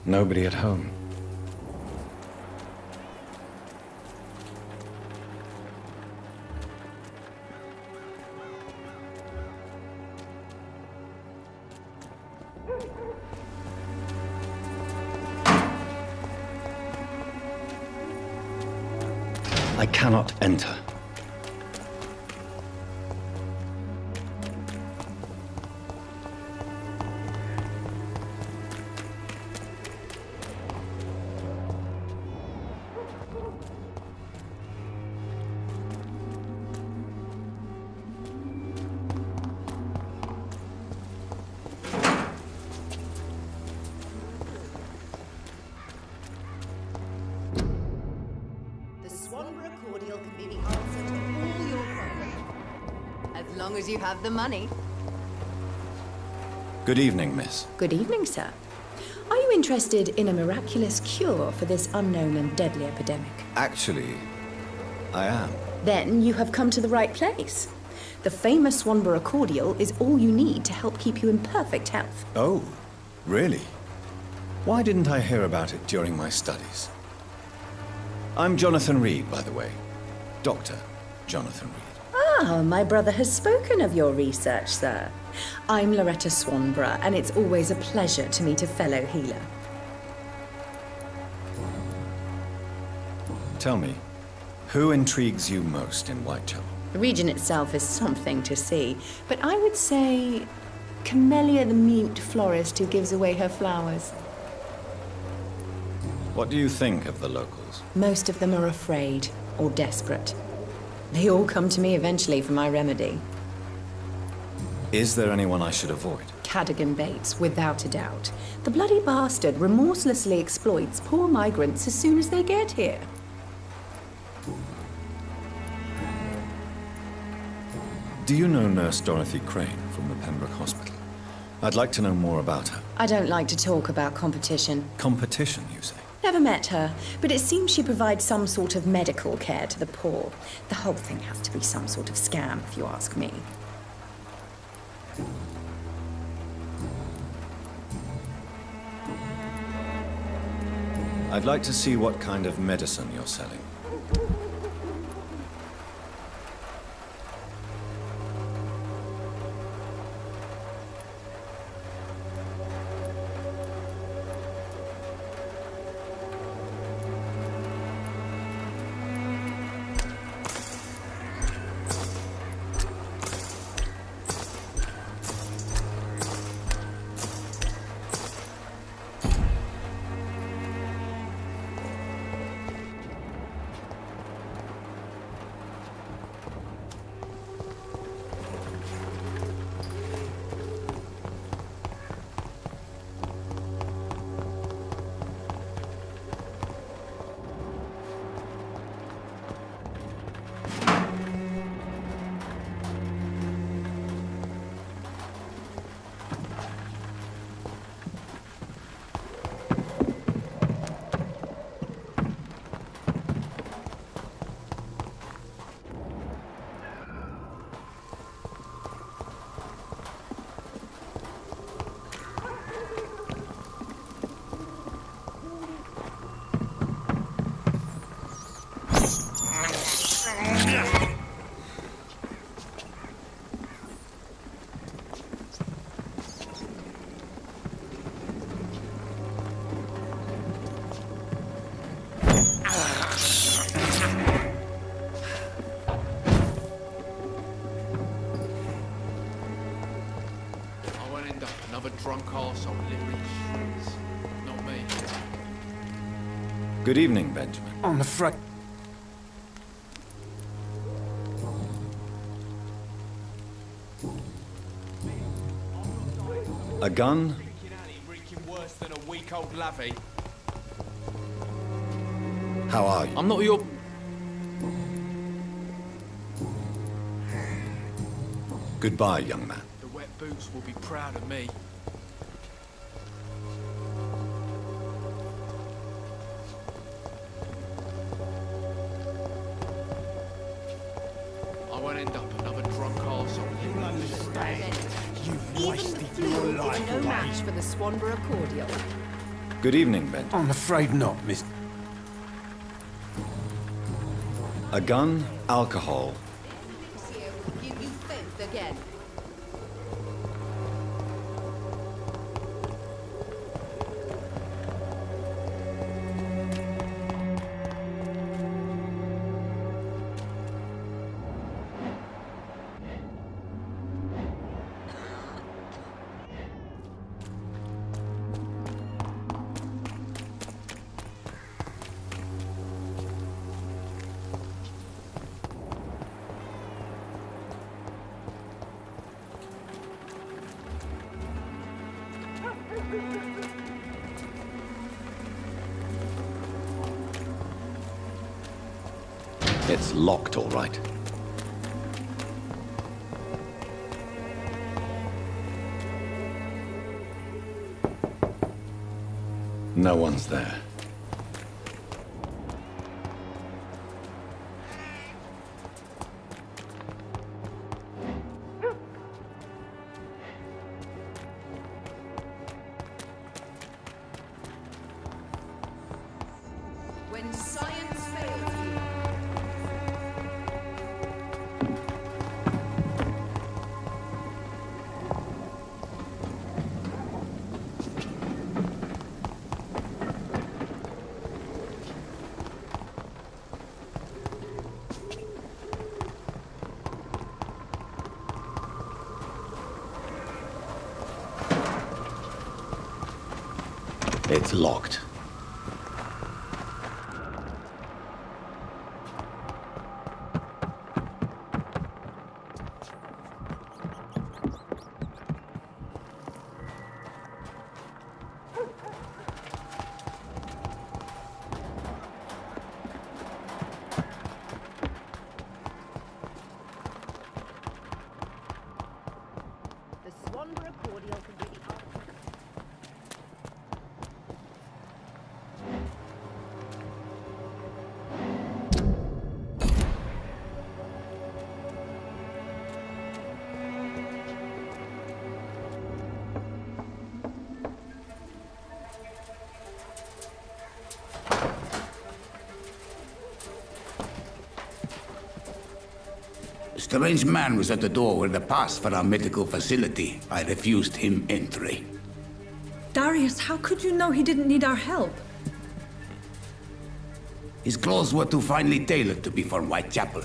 Nobody at home. I cannot enter. As long as you have the money. Good evening, miss. Good evening, sir. Are you interested in a miraculous cure for this unknown and deadly epidemic? Actually, I am. Then you have come to the right place. The famous Swanborough cordial is all you need to help keep you in perfect health. Oh, really? Why didn't I hear about it during my studies? I'm Jonathan Reed, by the way. Dr. Jonathan Reed. Ah, my brother has spoken of your research, sir. I'm Loretta Swanborough, and it's always a pleasure to meet a fellow healer. Tell me, who intrigues you most in Whitechapel? The region itself is something to see, but I would say Camellia the mute florist who gives away her flowers. What do you think of the locals? Most of them are afraid or desperate. They all come to me eventually for my remedy. Is there anyone I should avoid? Cadogan Bates, without a doubt. The bloody bastard remorselessly exploits poor migrants as soon as they get here. Do you know Nurse Dorothy Crane from the Pembroke Hospital? I'd like to know more about her. I don't like to talk about competition. Competition, you say? Never met her, but it seems she provides some sort of medical care to the poor. The whole thing has to be some sort of scam, if you ask me. I'd like to see what kind of medicine you're selling. Drunk arsehole living in the streets. Not me. Good evening, Benjamin. I'm afraid... A gun? Reeking worse than a week-old lavvy. How are you? I'm not your... Goodbye, young man. The wet boots will be proud of me. I won't end up another drunk arsehole. You'll understand. You've Even wasted the your flu life is no away. match for the Swanborough cordial. Good evening, Ben. I'm afraid not, Miss... A gun, alcohol. Give you faith again. It's locked, all right. No one's there. When science fails you. It's locked. The Swanborough cordial can be the A strange man was at the door with a pass for our medical facility. I refused him entry. Darius, how could you know he didn't need our help? His clothes were too finely tailored to be from Whitechapel.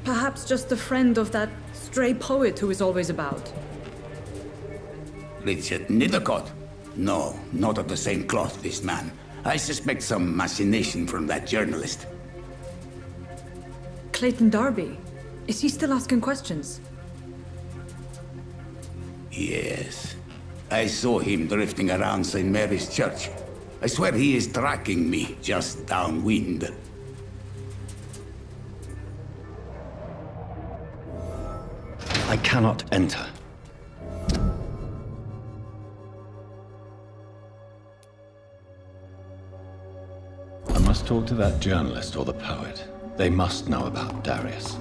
Perhaps just a friend of that stray poet who is always about. Richard Nethercott? No, not of the same cloth, this man. I suspect some machination from that journalist. Clayton Darby. Is he still asking questions? Yes. I saw him drifting around St. Mary's Church. I swear he is tracking me just downwind. I cannot enter. I must talk to that journalist or the poet. They must know about Darius.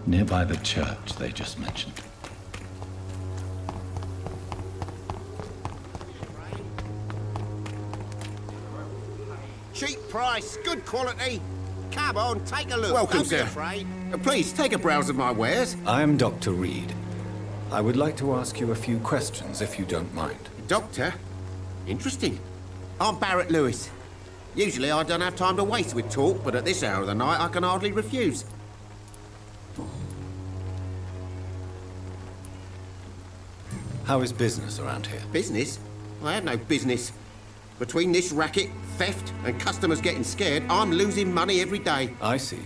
Nearby the church they just mentioned. Cheap price, good quality. Come on, take a look. Welcome, Don't be sir. afraid. Please, take a browse of my wares. I am Dr. Reed. I would like to ask you a few questions, if you don't mind. Doctor? Interesting. I'm Barrett Lewis. Usually I don't have time to waste with talk, but at this hour of the night I can hardly refuse. How is business around here? Business? I have no business. Between this racket, theft, and customers getting scared, I'm losing money every day. I see.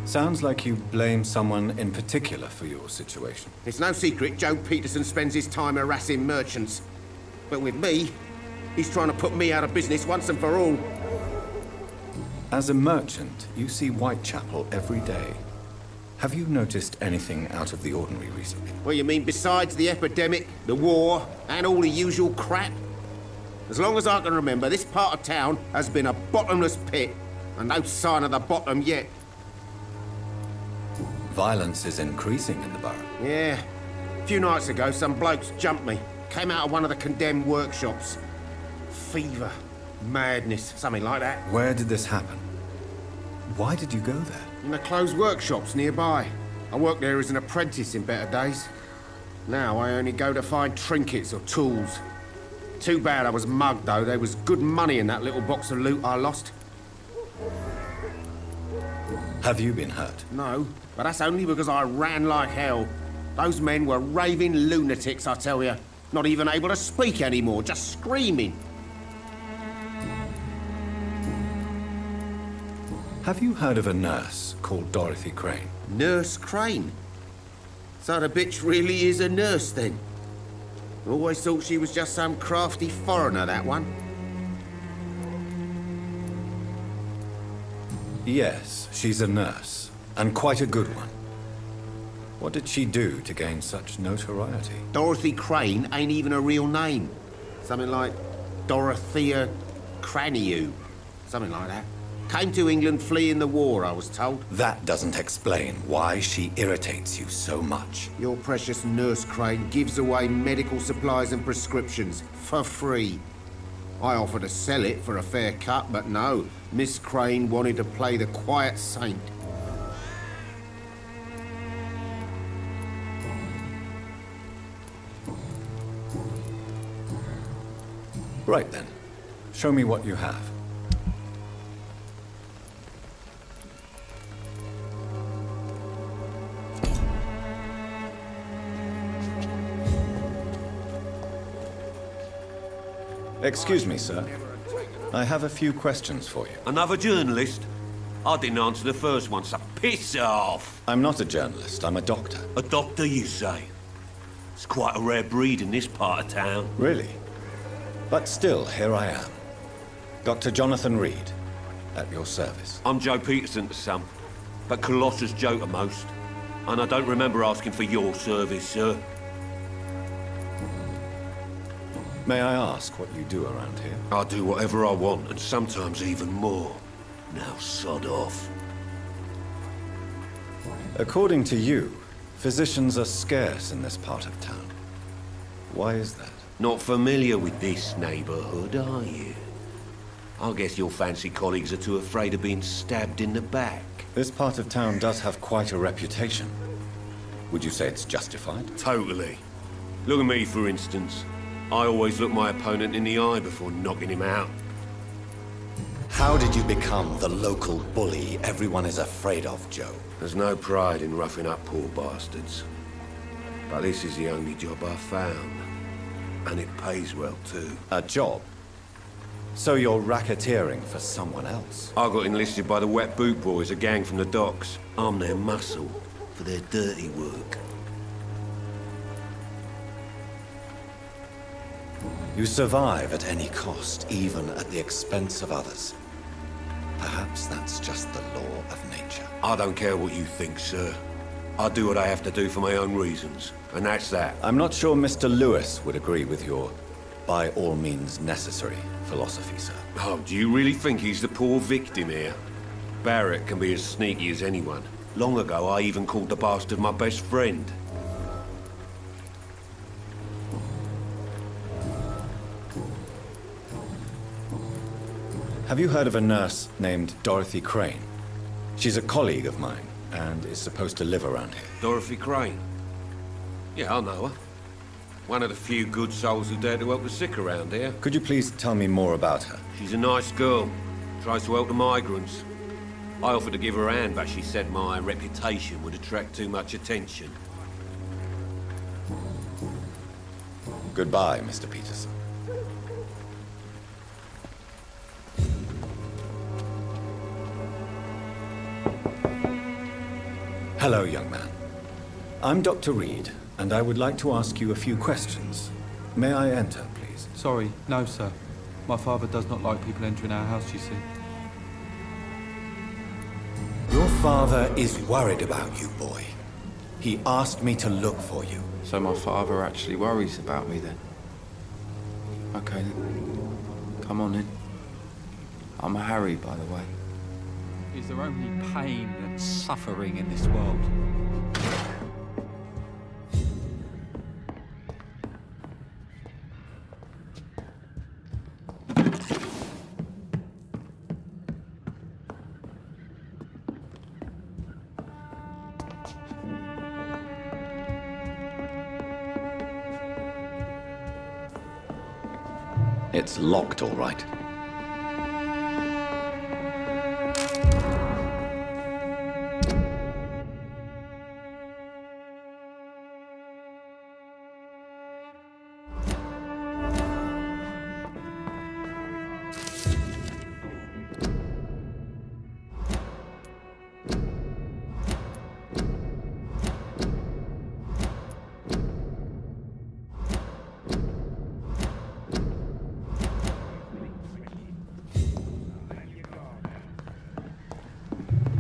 Sounds like you blame someone in particular for your situation. It's no secret Joe Peterson spends his time harassing merchants. But with me, he's trying to put me out of business once and for all. As a merchant, you see Whitechapel every day. Have you noticed anything out of the ordinary recently? Well, you mean besides the epidemic, the war, and all the usual crap? As long as I can remember, this part of town has been a bottomless pit, and no sign of the bottom yet. Violence is increasing in the borough. Yeah. A few nights ago, some blokes jumped me. Came out of one of the condemned workshops. fever, madness, something like that. Where did this happen? Why did you go there? In the closed workshops nearby. I worked there as an apprentice in better days. Now I only go to find trinkets or tools. Too bad I was mugged, though. There was good money in that little box of loot I lost. Have you been hurt? No, but that's only because I ran like hell. Those men were raving lunatics, I tell you. Not even able to speak anymore, just screaming. Have you heard of a nurse called Dorothy Crane? Nurse Crane? So the bitch really is a nurse, then? Always thought she was just some crafty foreigner, that one. Yes, she's a nurse, and quite a good one. What did she do to gain such notoriety? Dorothy Crane ain't even a real name. Something like Dorothea Craniu. Something like that. Came to England fleeing the war, I was told. That doesn't explain why she irritates you so much. Your precious Nurse Crane gives away medical supplies and prescriptions for free. I offered to sell it for a fair cut, but no. Miss Crane wanted to play the quiet saint. Right then. Show me what you have. Excuse me, sir. I have a few questions for you. Another journalist? I didn't answer the first one, so piss off! I'm not a journalist, I'm a doctor. A doctor, you say? It's quite a rare breed in this part of town. Really? But still, here I am. Dr. Jonathan Reed, at your service. I'm Joe Peterson to some, but Colossus Joe to most. And I don't remember asking for your service, sir. May I ask what you do around here? I do whatever I want, and sometimes even more. Now sod off. According to you, physicians are scarce in this part of town. Why is that? Not familiar with this neighborhood, are you? I guess your fancy colleagues are too afraid of being stabbed in the back. This part of town does have quite a reputation. Would you say it's justified? Totally. Look at me, for instance. I always look my opponent in the eye before knocking him out. How did you become the local bully everyone is afraid of, Joe? There's no pride in roughing up poor bastards. But this is the only job I've found. And it pays well, too. A job? So you're racketeering for someone else? I got enlisted by the Wet Boot Boys, a gang from the docks. I'm their muscle for their dirty work. You survive at any cost, even at the expense of others. Perhaps that's just the law of nature. I don't care what you think, sir. I do what I have to do for my own reasons, and that's that. I'm not sure Mr. Lewis would agree with your by all means necessary philosophy, sir. Oh, do you really think he's the poor victim here? Barrett can be as sneaky as anyone. Long ago, I even called the bastard my best friend. Have you heard of a nurse named Dorothy Crane? She's a colleague of mine, and is supposed to live around here. Dorothy Crane? Yeah, I know her. One of the few good souls who dare to help the sick around here. Could you please tell me more about her? She's a nice girl. Tries to help the migrants. I offered to give her a hand, but she said my reputation would attract too much attention. Goodbye, Mr. Peterson. Hello, young man. I'm Dr. Reed, and I would like to ask you a few questions. May I enter, please? Sorry, no, sir. My father does not like people entering our house, you see. Your father is worried about you, boy. He asked me to look for you. So my father actually worries about me, then? Okay, then. Come on, in. I'm Harry, by the way. Is there only pain and suffering in this world? It's locked, all right.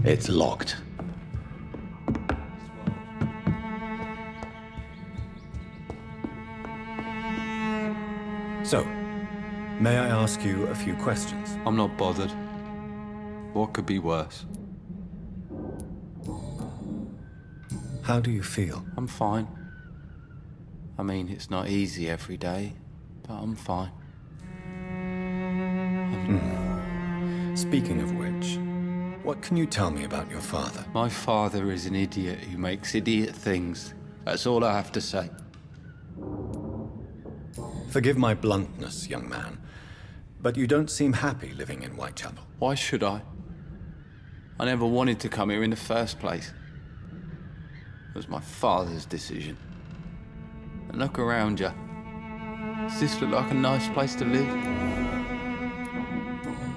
It's locked. So, may I ask you a few questions? I'm not bothered. What could be worse? How do you feel? I'm fine. I mean, it's not easy every day, but I'm fine. Speaking of which, what can you tell me about your father? My father is an idiot who makes idiot things. That's all I have to say. Forgive my bluntness, young man, but you don't seem happy living in Whitechapel. Why should I? I never wanted to come here in the first place. It was my father's decision. And look around you. Does this look like a nice place to live?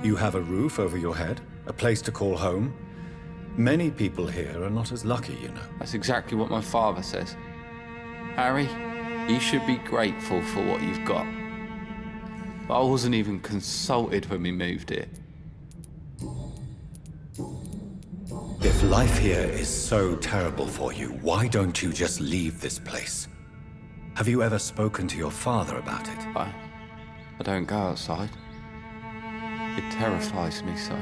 You have a roof over your head, a place to call home. Many people here are not as lucky, you know. That's exactly what my father says. Harry, you should be grateful for what you've got. But I wasn't even consulted when we moved here. If life here is so terrible for you, why don't you just leave this place? Have you ever spoken to your father about it? I don't go outside. It terrifies me so.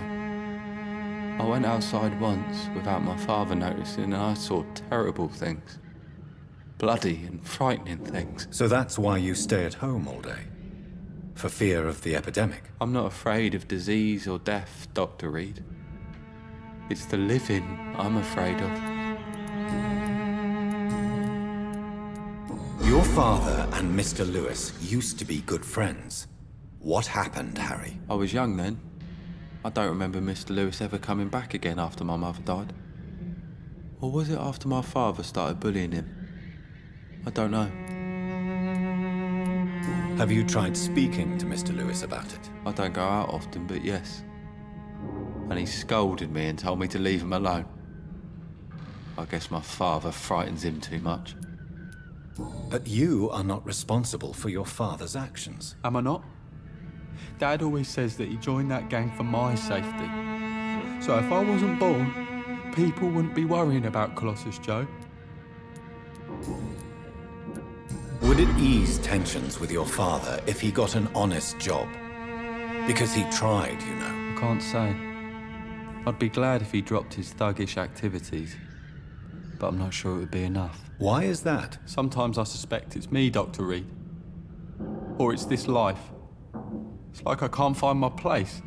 I went outside once without my father noticing and I saw terrible things. Bloody and frightening things. So that's why you stay at home all day? For fear of the epidemic? I'm not afraid of disease or death, Dr. Reed. It's the living I'm afraid of. Your father and Mr. Lewis used to be good friends. What happened, Harry? I was young then. I don't remember Mr. Lewis ever coming back again after my mother died. Or was it after my father started bullying him? I don't know. Have you tried speaking to Mr. Lewis about it? I don't go out often, but yes. And he scolded me and told me to leave him alone. I guess my father frightens him too much. But you are not responsible for your father's actions. Am I not? Dad always says that he joined that gang for my safety. So if I wasn't born, people wouldn't be worrying about Colossus Joe. Would it ease tensions with your father if he got an honest job? Because he tried, you know. I can't say. I'd be glad if he dropped his thuggish activities, but I'm not sure it would be enough. Why is that? Sometimes I suspect it's me, Dr. Reed. Or it's this life. It's like I can't find my place.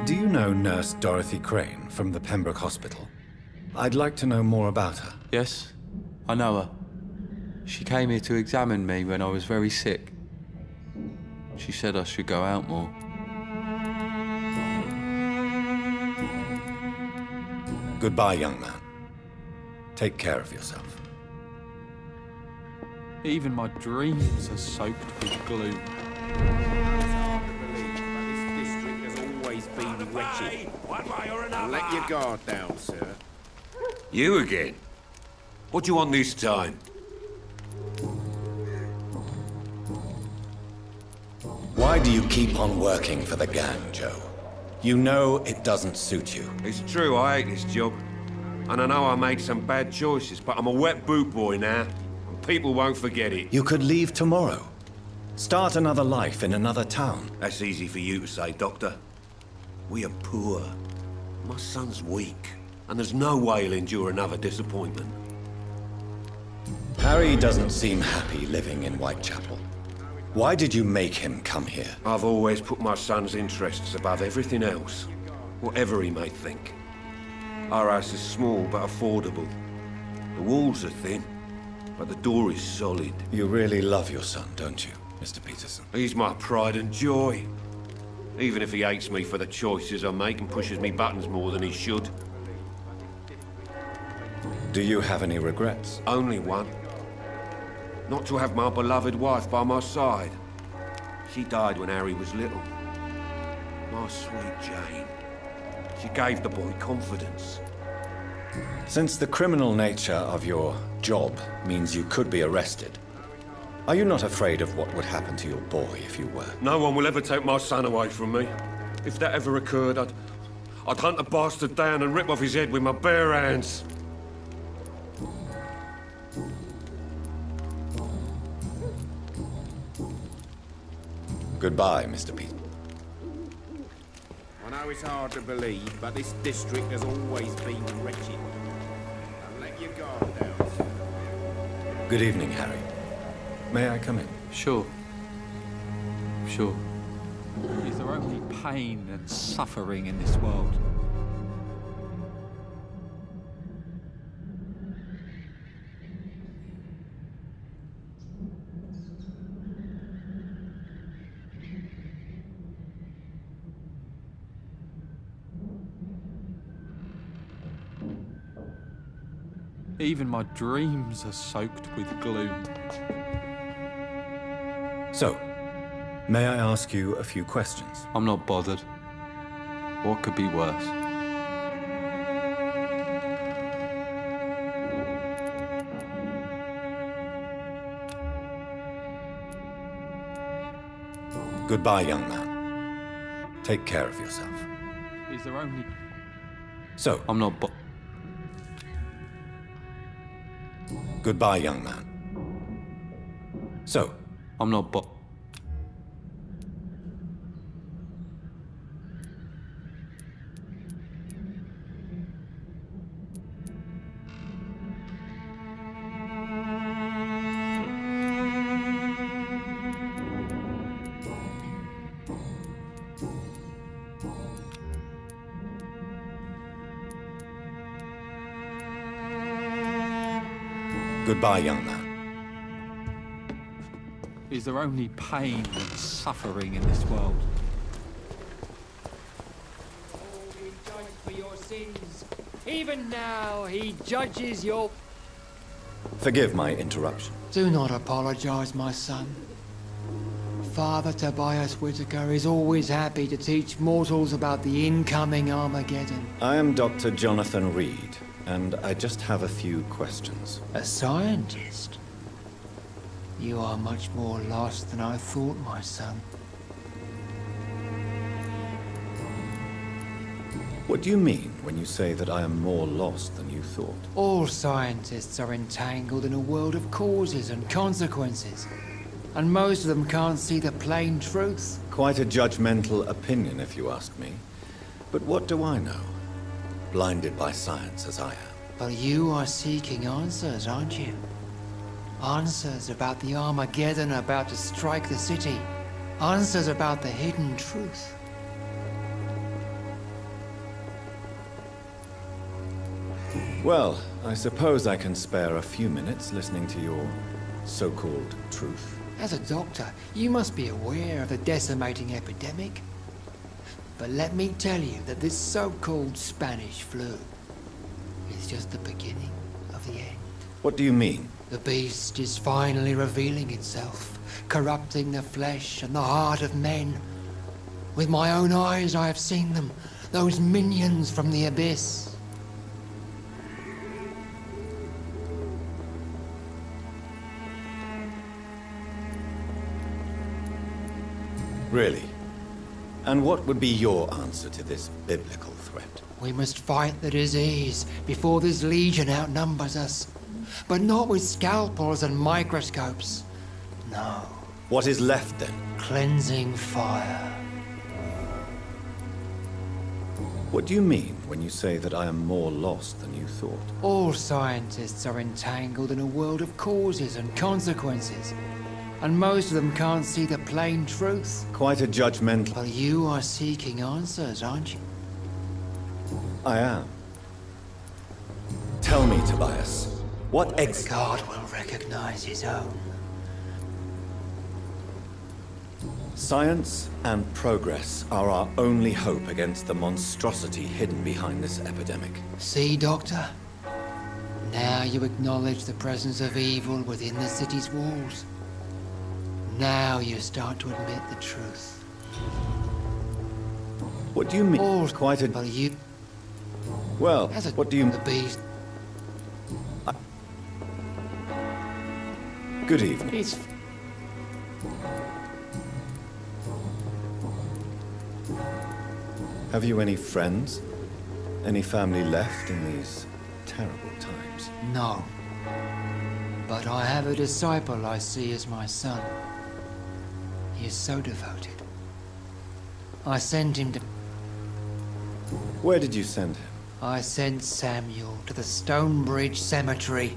Do you know Nurse Dorothy Crane from the Pembroke Hospital? I'd like to know more about her. Yes, I know her. She came here to examine me when I was very sick. She said I should go out more. Goodbye, young man. Take care of yourself. Even my dreams are soaked with gloom. It's hard to believe, but this district has always been wretched. One way or another. Let your guard down, sir. You again? What do you want this time? Why do you keep on working for the gang, Joe? You know it doesn't suit you. It's true, I hate this job. And I know I made some bad choices, but I'm a wet boot boy now. And people won't forget it. You could leave tomorrow. Start another life in another town. That's easy for you to say, Doctor. We are poor. My son's weak. And there's no way he'll endure another disappointment. Harry doesn't seem happy living in Whitechapel. Why did you make him come here? I've always put my son's interests above everything else, whatever he may think. Our house is small but affordable. The walls are thin, but the door is solid. You really love your son, don't you, Mr. Peterson? He's my pride and joy. Even if he hates me for the choices I make and pushes me buttons more than he should. Do you have any regrets? Only one. Not to have my beloved wife by my side. She died when Harry was little. My sweet Jane. She gave the boy confidence. Since the criminal nature of your job means you could be arrested, are you not afraid of what would happen to your boy if you were? No one will ever take my son away from me. If that ever occurred, I'd hunt the bastard down and rip off his head with my bare hands. Goodbye, Mr. Peterson. I know it's hard to believe, but this district has always been wretched. Now let your guard down, sir. Good evening, Harry. May I come in? Sure. Sure. Is there only pain and suffering in this world? Even my dreams are soaked with gloom. So, may I ask you a few questions? I'm not bothered. What could be worse? Goodbye, young man. Take care of yourself. Is there only... So, I'm not goodbye, young man. So, I'm not goodbye, young man. Is there only pain and suffering in this world? Oh, he judged for your sins. Even now, he judges your... Forgive my interruption. Do not apologize, my son. Father Tobias Whitaker is always happy to teach mortals about the incoming Armageddon. I am Dr. Jonathan Reed, and I just have a few questions. A scientist? You are much more lost than I thought, my son. What do you mean when you say that I am more lost than you thought? All scientists are entangled in a world of causes and consequences, and most of them can't see the plain truth. Quite a judgmental opinion, if you ask me. But what do I know? Blinded by science as I am. But you are seeking answers, aren't you? Answers about the Armageddon about to strike the city. Answers about the hidden truth. Well, I suppose I can spare a few minutes listening to your so-called truth. As a doctor, you must be aware of the decimating epidemic. But let me tell you that this so-called Spanish flu is just the beginning of the end. What do you mean? The beast is finally revealing itself, corrupting the flesh and the heart of men. With my own eyes I have seen them, those minions from the abyss. Really? And what would be your answer to this biblical threat? We must fight the disease before this legion outnumbers us. But not with scalpels and microscopes. No. What is left then? Cleansing fire. What do you mean when you say that I am more lost than you thought? All scientists are entangled in a world of causes and consequences. And most of them can't see the plain truth. Quite a judgmental... But you are seeking answers, aren't you? I am. Tell me, Tobias, What God will recognize his own. Science and progress are our only hope against the monstrosity hidden behind this epidemic. See, Doctor? Now you acknowledge the presence of evil within the city's walls. Now you start to admit the truth. What do you mean? All Quite a... well, you... Well, As a, what do you... The beast... Good evening. It's... Have you any friends? Any family left in these terrible times? No. But I have a disciple I see as my son. He is so devoted. I sent him to... Where did you send him? I sent Samuel to the Stonebridge Cemetery,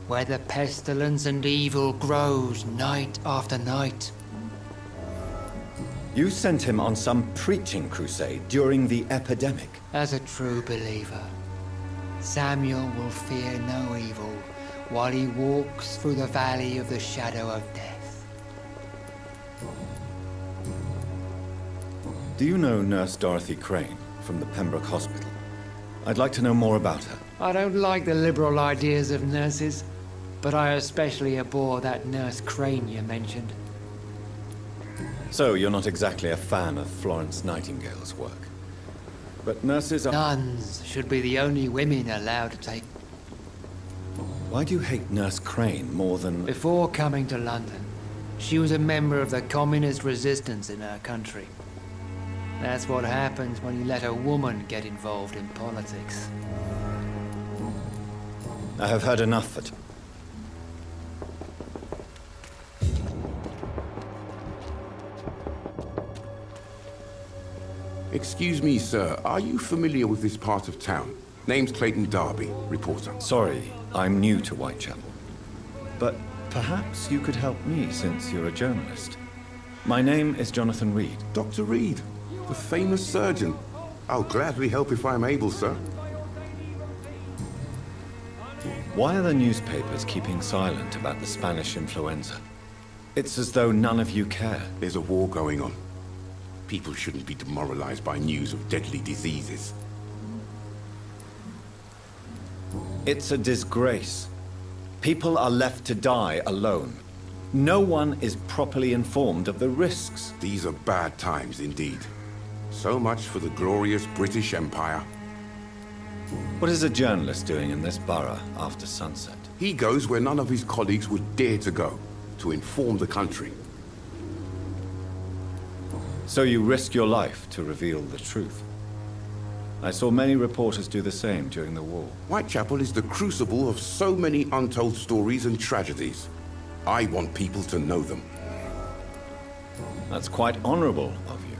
where the pestilence and evil grows night after night. You sent him on some preaching crusade during the epidemic. As a true believer, Samuel will fear no evil while he walks through the valley of the shadow of death. Do you know Nurse Dorothy Crane from the Pembroke Hospital? I'd like to know more about her. I don't like the liberal ideas of nurses, but I especially abhor that Nurse Crane you mentioned. So, you're not exactly a fan of Florence Nightingale's work. But nurses are... Nuns should be the only women allowed to take... Why do you hate Nurse Crane more than... Before coming to London, she was a member of the communist resistance in her country. That's what happens when you let a woman get involved in politics. I have heard enough for... Excuse me, sir. Are you familiar with this part of town? Name's Clayton Darby, reporter. Sorry, I'm new to Whitechapel. But perhaps you could help me since you're a journalist. My name is Jonathan Reed. Dr. Reed, the famous surgeon. I'll gladly help if I'm able, sir. Why are the newspapers keeping silent about the Spanish influenza? It's as though none of you care. There's a war going on. People shouldn't be demoralized by news of deadly diseases. It's a disgrace. People are left to die alone. No one is properly informed of the risks. These are bad times indeed. So much for the glorious British Empire. What is a journalist doing in this borough after sunset? He goes where none of his colleagues would dare to go, to inform the country. So you risk your life to reveal the truth. I saw many reporters do the same during the war. Whitechapel is the crucible of so many untold stories and tragedies. I want people to know them. That's quite honorable of you.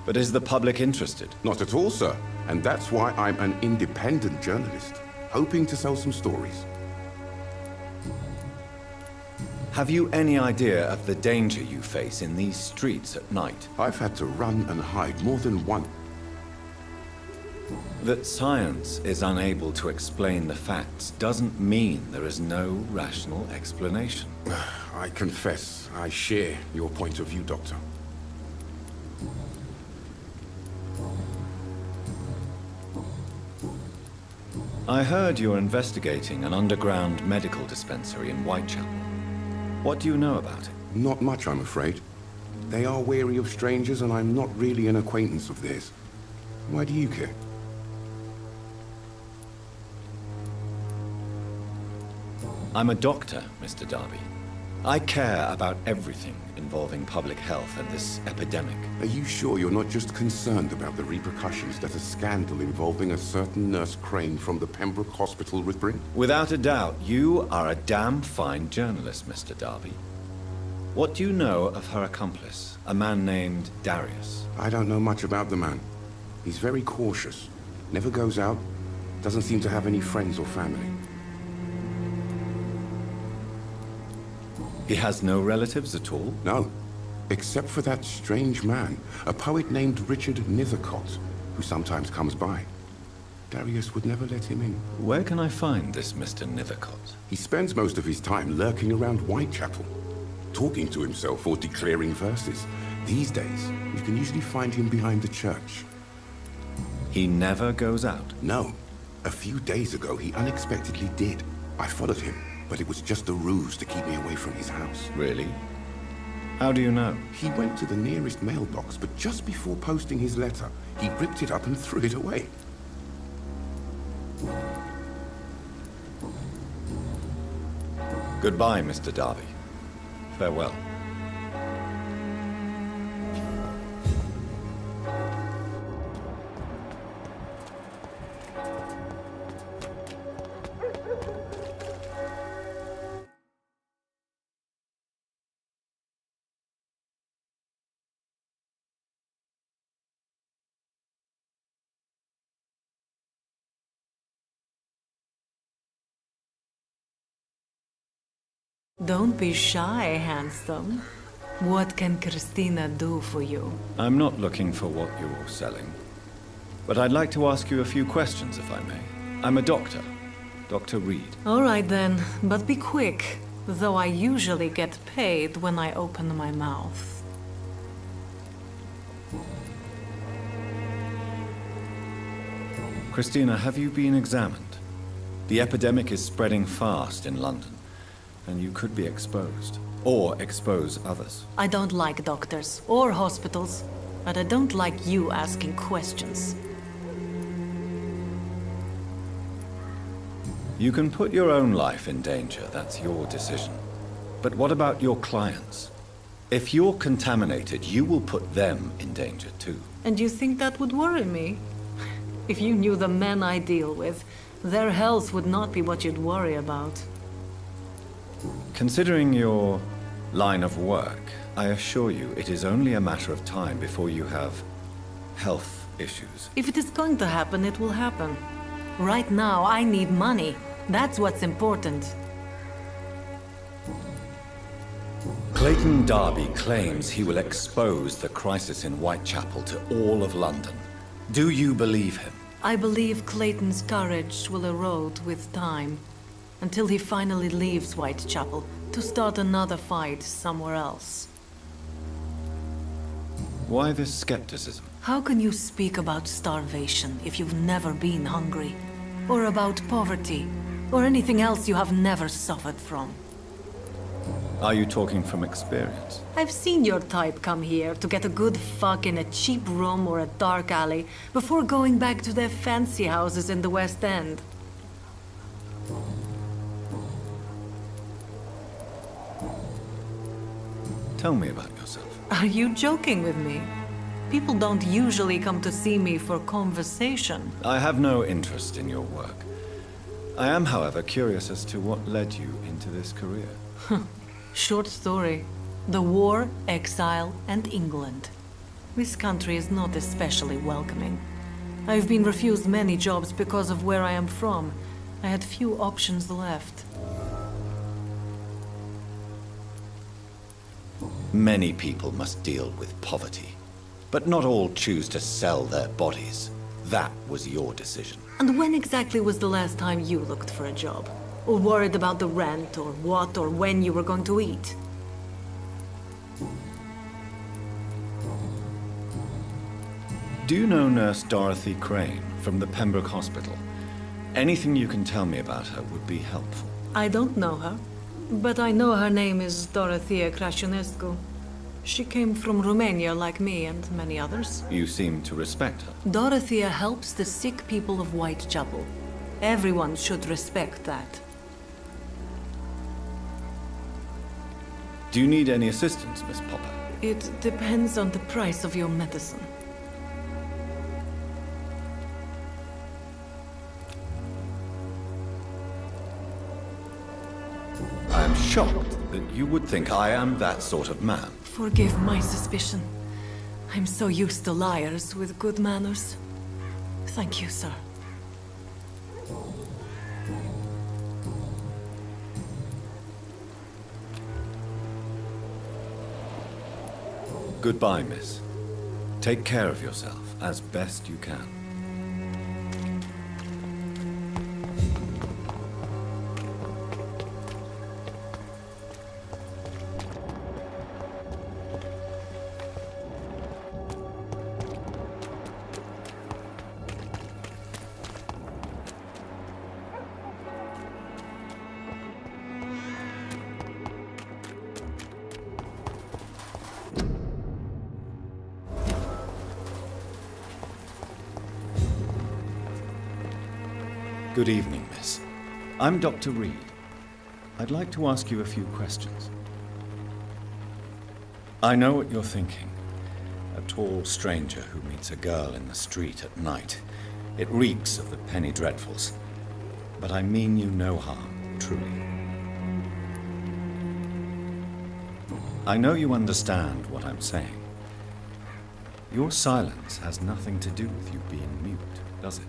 But is the public interested? Not at all, sir. And that's why I'm an independent journalist, hoping to sell some stories. Have you any idea of the danger you face in these streets at night? I've had to run and hide more than once. That science is unable to explain the facts doesn't mean there is no rational explanation. I confess, I share your point of view, Doctor. I heard you're investigating an underground medical dispensary in Whitechapel. What do you know about it? Not much, I'm afraid. They are wary of strangers, and I'm not really an acquaintance of theirs. Why do you care? I'm a doctor, Mr. Darby. I care about everything involving public health and this epidemic. Are you sure you're not just concerned about the repercussions that a scandal involving a certain Nurse Crane from the Pembroke Hospital would bring? Without a doubt, you are a damn fine journalist, Mr. Darby. What do you know of her accomplice, a man named Darius? I don't know much about the man. He's very cautious, never goes out, doesn't seem to have any friends or family. He has no relatives at all? No, except for that strange man, a poet named Richard Nethercott, who sometimes comes by. Darius would never let him in. Where can I find this Mr. Nithercott? He spends most of his time lurking around Whitechapel, talking to himself or declaring verses. These days, you can usually find him behind the church. He never goes out? No. A few days ago, he unexpectedly did. I followed him, but it was just a ruse to keep me away from his house. Really? How do you know? He went to the nearest mailbox, but just before posting his letter, he ripped it up and threw it away. Goodbye, Mr. Darby. Farewell. Don't be shy, handsome. What can Christina do for you? I'm not looking for what you're selling, but I'd like to ask you a few questions, if I may. I'm a doctor, Dr. Reed. All right then, but be quick, though I usually get paid when I open my mouth. Christina, have you been examined? The epidemic is spreading fast in London, and you could be exposed, or expose others. I don't like doctors or hospitals, but I don't like you asking questions. You can put your own life in danger, that's your decision. But what about your clients? If you're contaminated, you will put them in danger too. And you think that would worry me? If you knew the men I deal with, their health would not be what you'd worry about. Considering your line of work, I assure you it is only a matter of time before you have health issues. If it is going to happen, it will happen. Right now, I need money. That's what's important. Clayton Darby claims he will expose the crisis in Whitechapel to all of London. Do you believe him? I believe Clayton's courage will erode with time, until he finally leaves Whitechapel to start another fight somewhere else. Why this skepticism? How can you speak about starvation if you've never been hungry? Or about poverty? Or anything else you have never suffered from? Are you talking from experience? I've seen your type come here to get a good fuck in a cheap room or a dark alley before going back to their fancy houses in the West End. Tell me about yourself. Are you joking with me? People don't usually come to see me for conversation. I have no interest in your work. I am, however, curious as to what led you into this career. Short story. The war, exile, and England. This country is not especially welcoming. I've been refused many jobs because of where I am from. I had few options left. Many people must deal with poverty, but not all choose to sell their bodies. That was your decision. And when exactly was the last time you looked for a job? Or worried about the rent, or what or when you were going to eat? Do you know Nurse Dorothy Crane from the Pembroke Hospital? Anything you can tell me about her would be helpful. I don't know her, but I know her name is Dorothea Crăciunescu. She came from Romania like me and many others. You seem to respect her. Dorothea helps the sick people of Whitechapel. Everyone should respect that. Do you need any assistance, Miss Popper? It depends on the price of your medicine. I am shocked that you would think I am that sort of man. Forgive my suspicion. I'm so used to liars with good manners. Thank you, sir. Goodbye, miss. Take care of yourself as best you can. Good evening, miss. I'm Dr. Reed. I'd like to ask you a few questions. I know what you're thinking. A tall stranger who meets a girl in the street at night. It reeks of the penny dreadfuls. But I mean you no harm, truly. I know you understand what I'm saying. Your silence has nothing to do with you being mute, does it?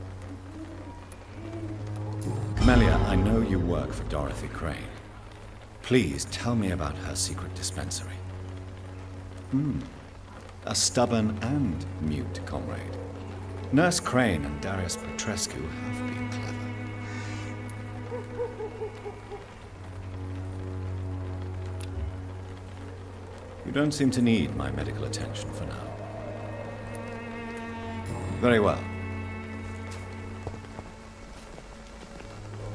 Camellia, I know you work for Dorothy Crane. Please tell me about her secret dispensary. A stubborn and mute comrade. Nurse Crane and Darius Petrescu have been clever. You don't seem to need my medical attention for now. Very well.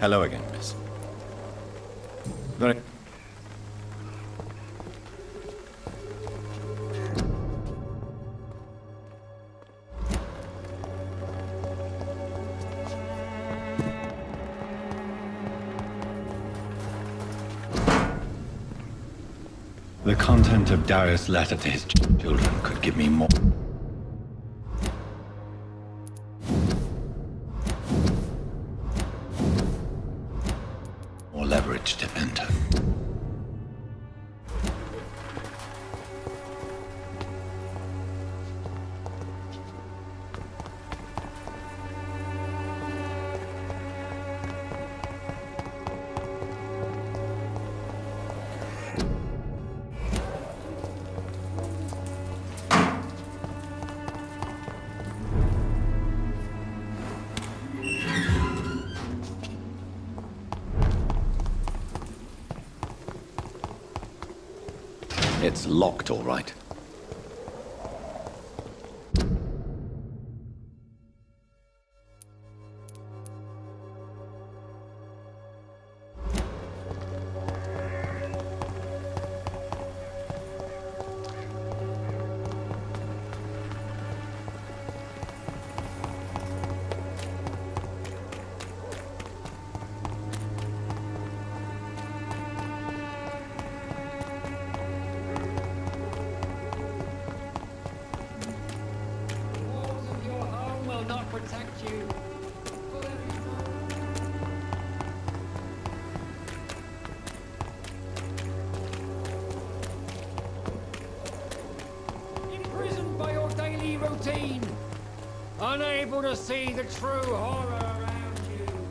Hello again, miss. Very... The content of Darius' letter to his children could give me more leverage to enter. It's locked, all right. Unable to see the true horror around you.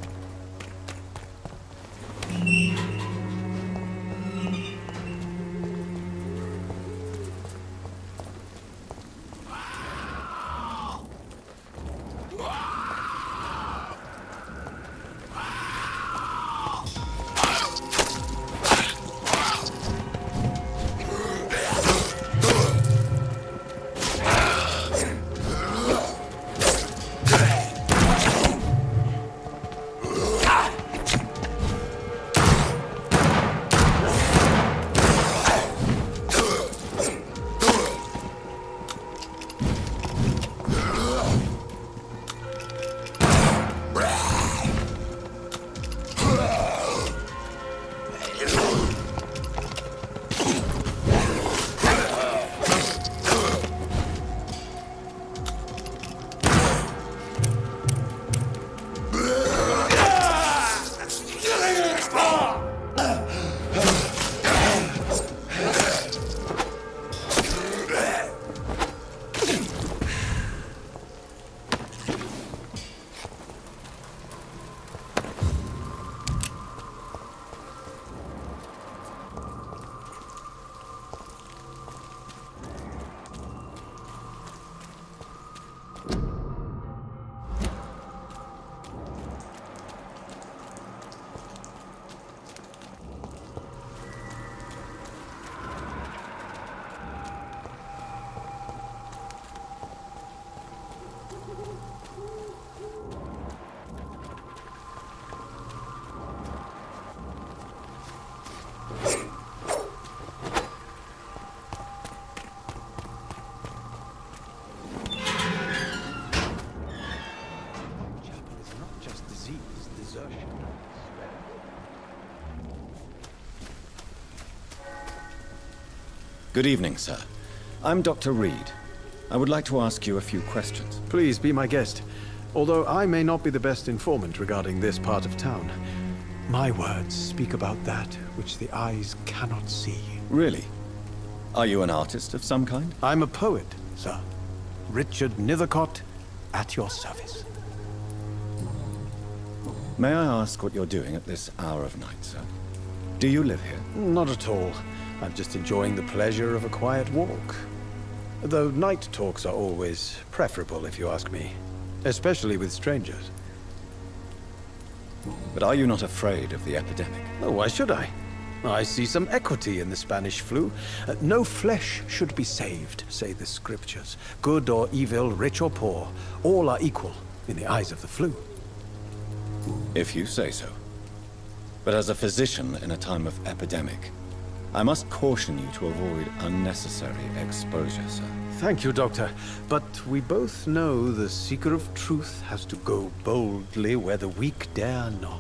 Good evening, sir. I'm Dr. Reed. I would like to ask you a few questions. Please be my guest. Although I may not be the best informant regarding this part of town, my words speak about that which the eyes cannot see. Really? Are you an artist of some kind? I'm a poet, sir. Richard Nethercott, at your service. May I ask what you're doing at this hour of night, sir? Do you live here? Not at all. I'm just enjoying the pleasure of a quiet walk. Though night talks are always preferable, if you ask me. Especially with strangers. But are you not afraid of the epidemic? Oh, why should I? I see some equity in the Spanish flu. No flesh should be saved, say the scriptures. Good or evil, rich or poor, all are equal in the eyes of the flu. If you say so. But as a physician in a time of epidemic, I must caution you to avoid unnecessary exposure, sir. Thank you, Doctor. But we both know the seeker of truth has to go boldly where the weak dare not.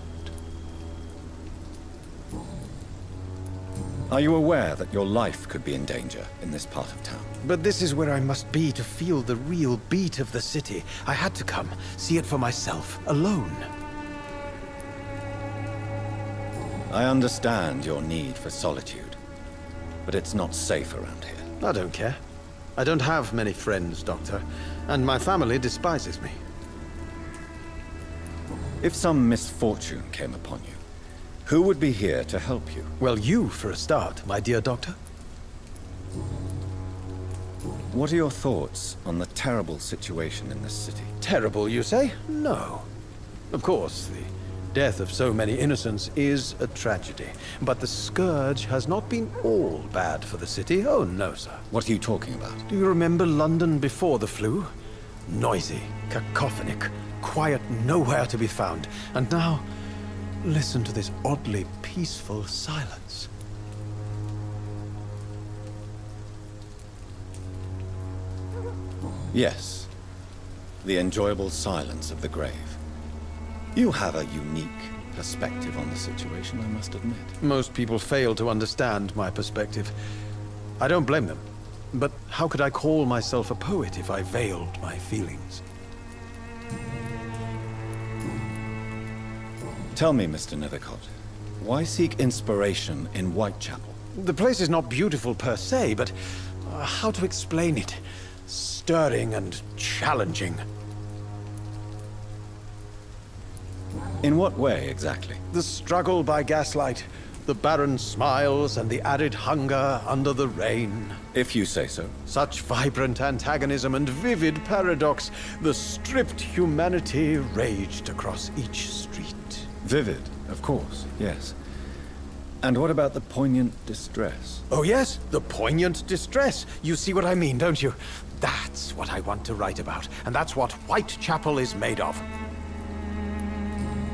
Are you aware that your life could be in danger in this part of town? But this is where I must be to feel the real beat of the city. I had to come, see it for myself, alone. I understand your need for solitude, but it's not safe around here. I don't care. I don't have many friends, Doctor, and my family despises me. If some misfortune came upon you, who would be here to help you? Well, you, for a start, my dear Doctor. What are your thoughts on the terrible situation in this city? Terrible, you say? No. Of course, the death of so many innocents is a tragedy. But the scourge has not been all bad for the city. Oh, no, sir. What are you talking about? Do you remember London before the flu? Noisy, cacophonic, quiet nowhere to be found. And now, listen to this oddly peaceful silence. Yes. The enjoyable silence of the grave. You have a unique perspective on the situation, I must admit. Most people fail to understand my perspective. I don't blame them. But how could I call myself a poet if I veiled my feelings? Tell me, Mr. Nethercott, why seek inspiration in Whitechapel? The place is not beautiful per se, but how to explain it? Stirring and challenging. In what way, exactly? The struggle by gaslight, the barren smiles and the added hunger under the rain. If you say so. Such vibrant antagonism and vivid paradox, the stripped humanity raged across each street. Vivid, of course, yes. And what about the poignant distress? Oh yes, the poignant distress. You see what I mean, don't you? That's what I want to write about, and that's what Whitechapel is made of.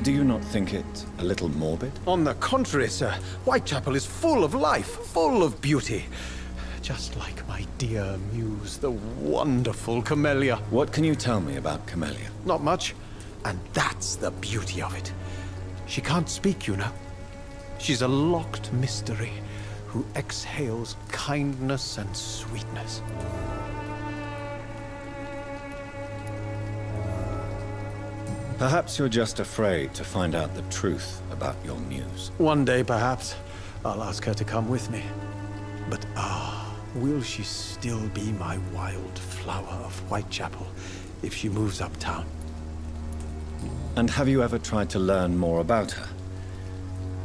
Do you not think it a little morbid? On the contrary, sir. Whitechapel is full of life, full of beauty. Just like my dear muse, the wonderful Camellia. What can you tell me about Camellia? Not much. And that's the beauty of it. She can't speak, you know. She's a locked mystery who exhales kindness and sweetness. Perhaps you're just afraid to find out the truth about your muse. One day, perhaps, I'll ask her to come with me. But will she still be my wild flower of Whitechapel if she moves uptown? And have you ever tried to learn more about her?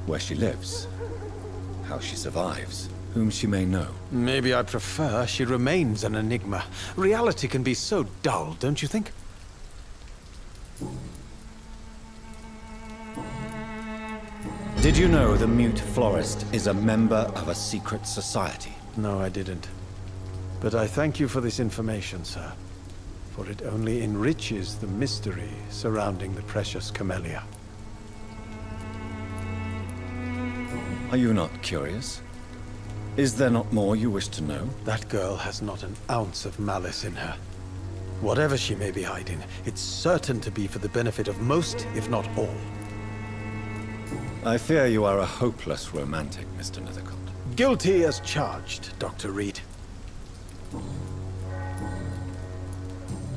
Where she lives, how she survives, whom she may know? Maybe I prefer she remains an enigma. Reality can be so dull, don't you think? Did you know the mute florist is a member of a secret society? No, I didn't. But I thank you for this information, sir. For it only enriches the mystery surrounding the precious Camellia. Are you not curious? Is there not more you wish to know? That girl has not an ounce of malice in her. Whatever she may be hiding, it's certain to be for the benefit of most, if not all. I fear you are a hopeless romantic, Mr. Nethercott. Guilty as charged, Dr. Reed.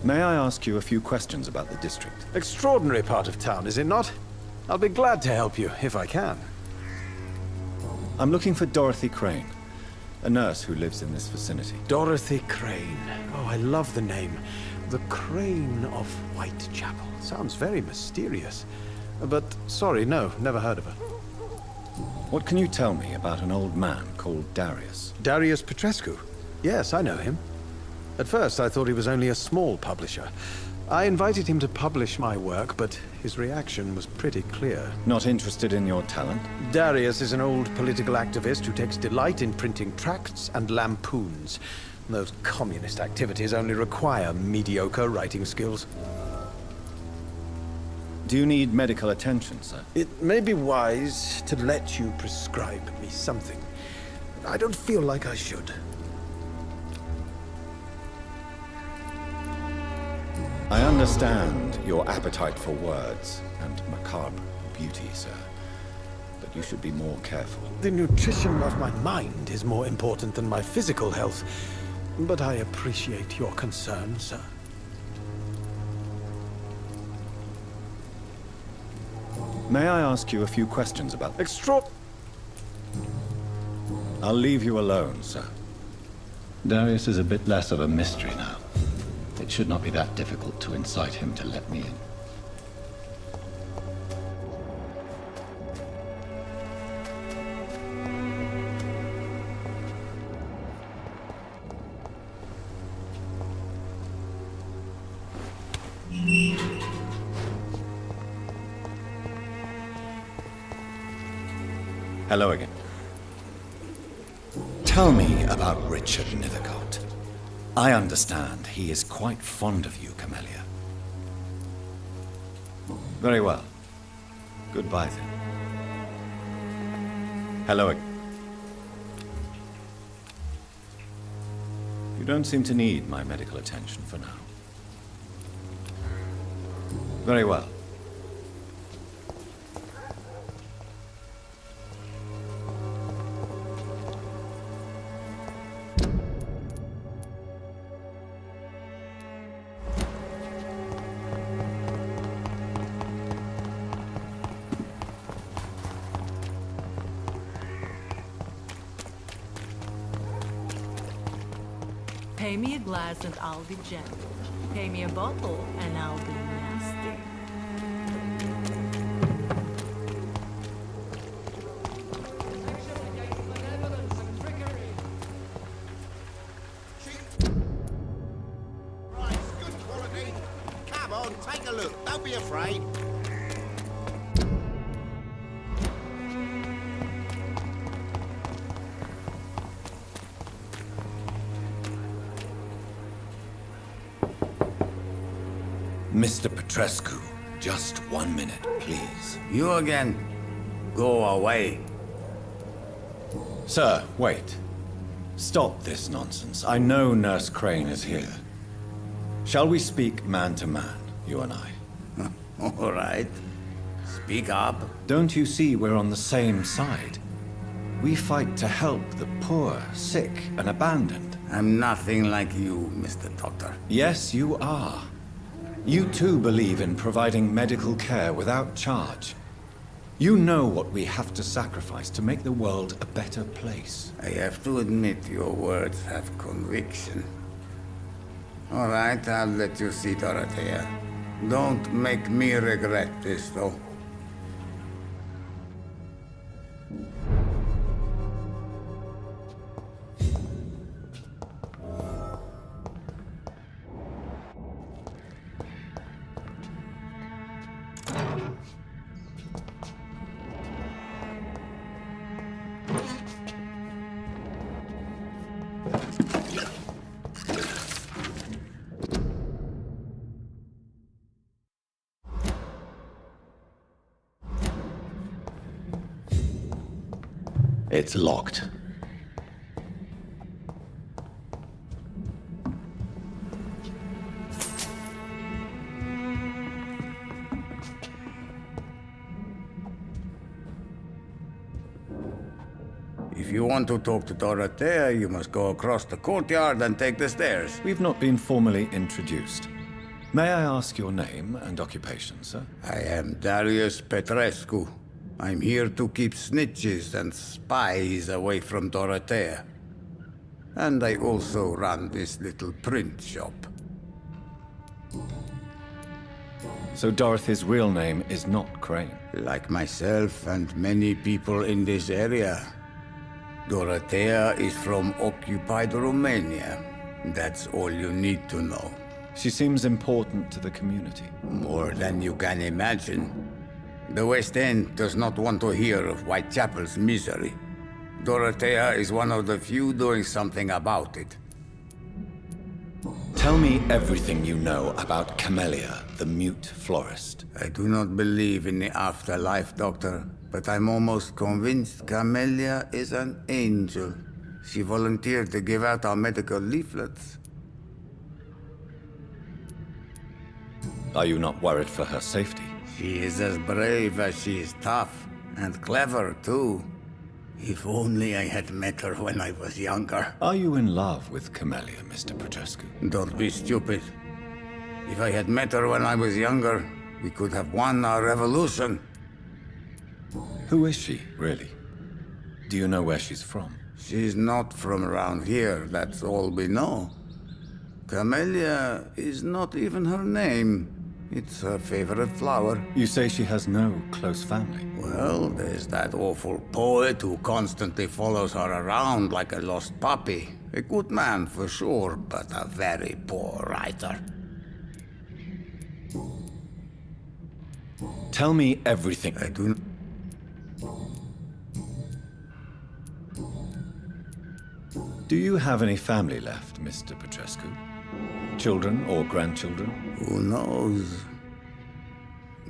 May I ask you a few questions about the district? Extraordinary part of town, is it not? I'll be glad to help you, if I can. I'm looking for Dorothy Crane, a nurse who lives in this vicinity. Dorothy Crane. Oh, I love the name. The Crane of Whitechapel. Sounds very mysterious. But, sorry, no, never heard of her. What can you tell me about an old man called Darius? Darius Petrescu? Yes, I know him. At first, I thought he was only a small publisher. I invited him to publish my work, but his reaction was pretty clear. Not interested in your talent? Darius is an old political activist who takes delight in printing tracts and lampoons. Those communist activities only require mediocre writing skills. Do you need medical attention, sir? It may be wise to let you prescribe me something. I don't feel like I should. I understand your appetite for words and macabre beauty, sir. But you should be more careful. The nutrition of my mind is more important than my physical health. But I appreciate your concern, sir. May I ask you a few questions about... I'll leave you alone, sir. Darius is a bit less of a mystery now. It should not be that difficult to incite him to let me in. Hello again. Tell me about Richard Nethercott. I understand he is quite fond of you, Camellia. Very well. Goodbye, then. Hello again. You don't seem to need my medical attention for now. Very well. Pay me a glass and I'll be gentle. Pay me a bottle and I'll be nasty. Right, it's good quality. Come on, take a look. Don't be afraid. Mr. Petrescu, just 1 minute, please. You again. Go away. Sir, wait. Stop this nonsense. I know Nurse Crane is here. Shall we speak man to man, you and I? All right. Speak up. Don't you see we're on the same side? We fight to help the poor, sick, and abandoned. I'm nothing like you, Mr. Doctor. Yes, you are. You too believe in providing medical care without charge. You know what we have to sacrifice to make the world a better place. I have to admit your words have conviction. All right, I'll let you see Dorothea. Don't make me regret this, though. It's locked. If you want to talk to Dorothea, you must go across the courtyard and take the stairs. We've not been formally introduced. May I ask your name and occupation, sir? I am Darius Petrescu. I'm here to keep snitches and spies away from Dorothea. And I also run this little print shop. So Dorothy's real name is not Crane? Like myself and many people in this area, Dorothea is from occupied Romania. That's all you need to know. She seems important to the community. More than you can imagine. The West End does not want to hear of Whitechapel's misery. Dorothea is one of the few doing something about it. Tell me everything you know about Camellia, the mute florist. I do not believe in the afterlife, Doctor, but I'm almost convinced Camellia is an angel. She volunteered to give out our medical leaflets. Are you not worried for her safety? She is as brave as she is tough, and clever, too. If only I had met her when I was younger. Are you in love with Camellia, Mr. Petrescu? Don't be stupid. If I had met her when I was younger, we could have won our revolution. Who is she, really? Do you know where she's from? She's not from around here, that's all we know. Camellia is not even her name. It's her favorite flower. You say she has no close family? Well, there's that awful poet who constantly follows her around like a lost puppy. A good man for sure, but a very poor writer. Tell me everything. I do. Do you have any family left, Mr. Petrescu? Children or grandchildren? Who knows?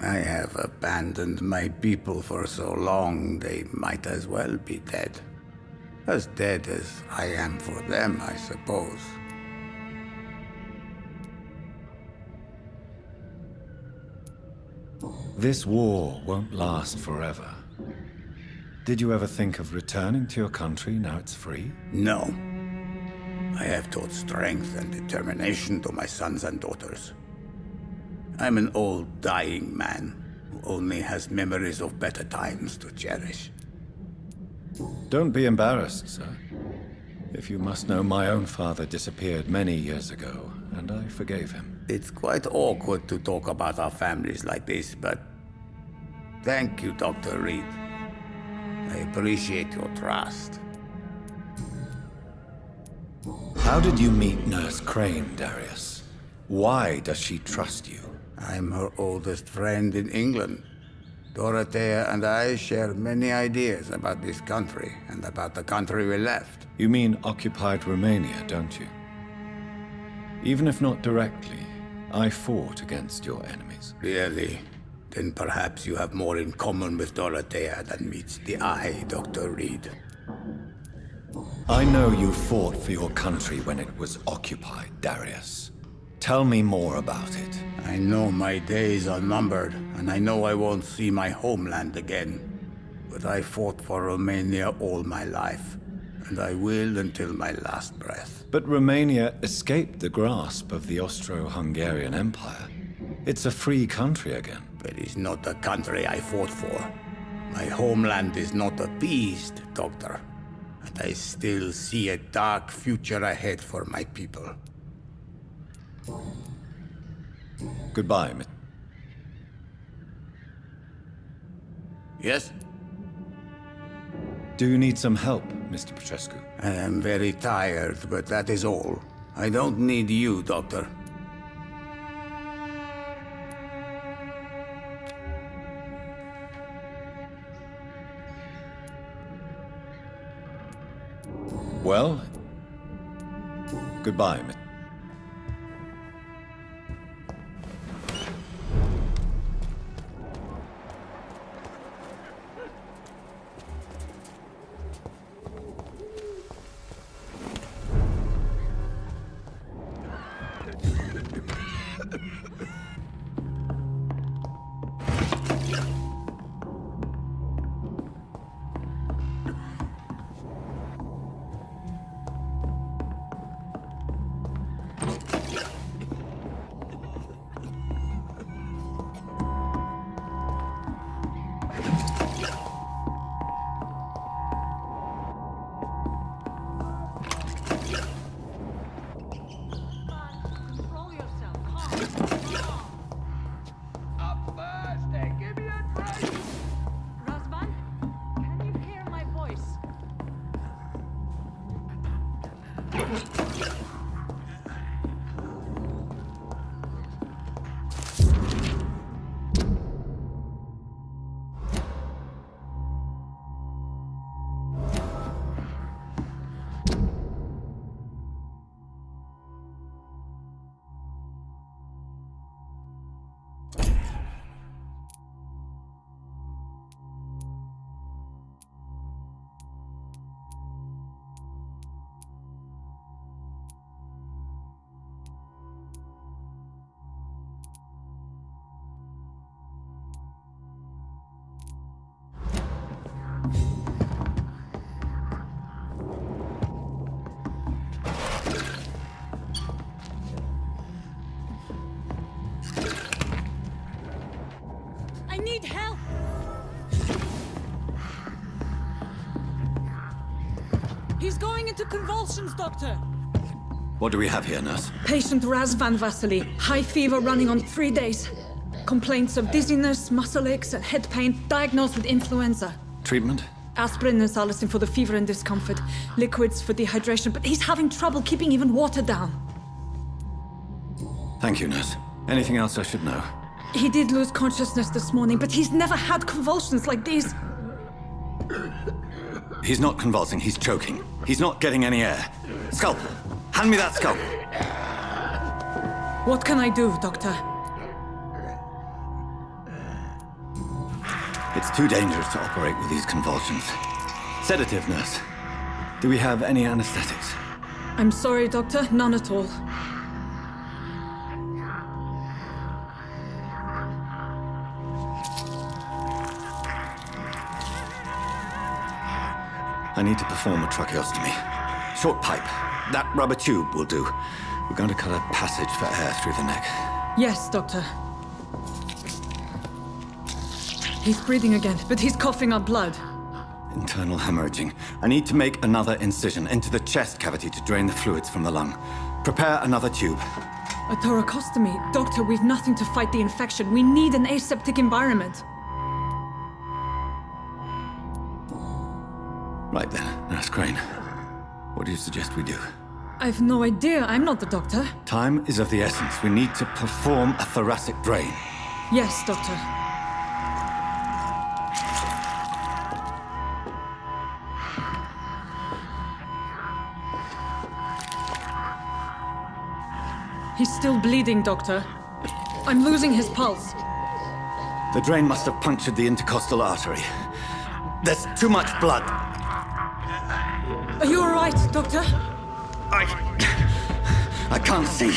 I have abandoned my people for so long, they might as well be dead. As dead as I am for them, I suppose. This war won't last forever. Did you ever think of returning to your country now it's free? No. I have taught strength and determination to my sons and daughters. I'm an old, dying man who only has memories of better times to cherish. Don't be embarrassed, sir. If you must know, my own father disappeared many years ago, and I forgave him. It's quite awkward to talk about our families like this, but thank you, Dr. Reed. I appreciate your trust. How did you meet Nurse Crane, Darius? Why does she trust you? I'm her oldest friend in England. Dorothea and I share many ideas about this country and about the country we left. You mean occupied Romania, don't you? Even if not directly, I fought against your enemies. Really? Then perhaps you have more in common with Dorothea than meets the eye, Dr. Reed. I know you fought for your country when it was occupied, Darius. Tell me more about it. I know my days are numbered, and I know I won't see my homeland again. But I fought for Romania all my life, and I will until my last breath. But Romania escaped the grasp of the Austro-Hungarian Empire. It's a free country again. But it's not the country I fought for. My homeland is not appeased, Doctor. And I still see a dark future ahead for my people. Goodbye, Miss. Yes? Do you need some help, Mr. Petrescu? I am very tired, but that is all. I don't need you, Doctor. Well, goodbye, Miss. I need help! He's going into convulsions, Doctor! What do we have here, nurse? Patient Raz Van Vasily. High fever running on 3 days. Complaints of dizziness, muscle aches, and head pain. Diagnosed with influenza. Treatment? Aspirin and salicin for the fever and discomfort. Liquids for dehydration, but he's having trouble keeping even water down. Thank you, nurse. Anything else I should know? He did lose consciousness this morning, but he's never had convulsions like these. He's not convulsing, he's choking. He's not getting any air. Scalpel! Hand me that scalpel! What can I do, Doctor? It's too dangerous to operate with these convulsions. Sedative, nurse. Do we have any anesthetics? I'm sorry, Doctor. None at all. I need to perform a tracheostomy. Short pipe. That rubber tube will do. We're going to cut a passage for air through the neck. Yes, Doctor. He's breathing again, but he's coughing up blood. Internal hemorrhaging. I need to make another incision into the chest cavity to drain the fluids from the lung. Prepare another tube. A thoracostomy. Doctor, we've nothing to fight the infection. We need an aseptic environment. Right then, Nurse Crane. What do you suggest we do? I've no idea. I'm not the doctor. Time is of the essence. We need to perform a thoracic drain. Yes, Doctor. He's still bleeding, Doctor. I'm losing his pulse. The drain must have punctured the intercostal artery. There's too much blood. Are you all right, Doctor? I can't see.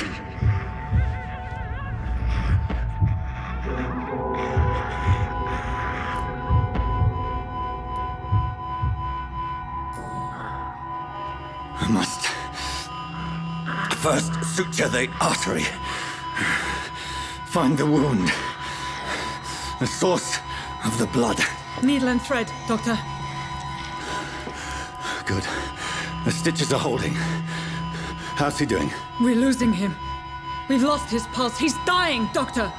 I must first suture the artery. Find the wound. The source of the blood. Needle and thread, Doctor. Good. The stitches are holding. How's he doing? We're losing him. We've lost his pulse. He's dying, Doctor.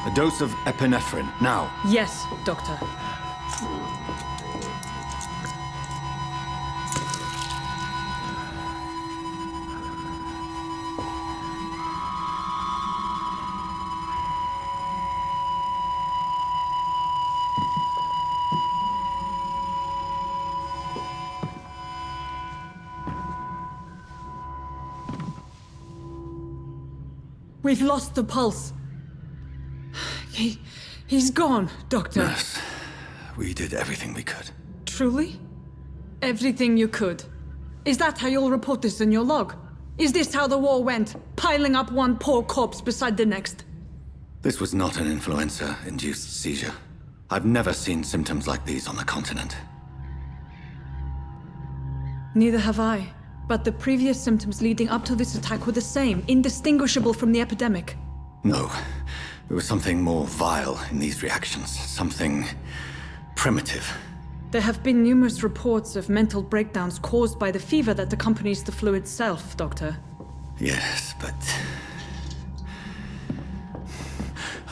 A dose of epinephrine, now. Yes, Doctor. We've lost the pulse. He's gone, Doctor. Nurse, we did everything we could. Truly? Everything you could? Is that how you'll report this in your log? Is this how the war went? Piling up one poor corpse beside the next? This was not an influenza-induced seizure. I've never seen symptoms like these on the continent. Neither have I. But the previous symptoms leading up to this attack were the same, indistinguishable from the epidemic. No. There was something more vile in these reactions. Something primitive. There have been numerous reports of mental breakdowns caused by the fever that accompanies the flu itself, Doctor. Yes, but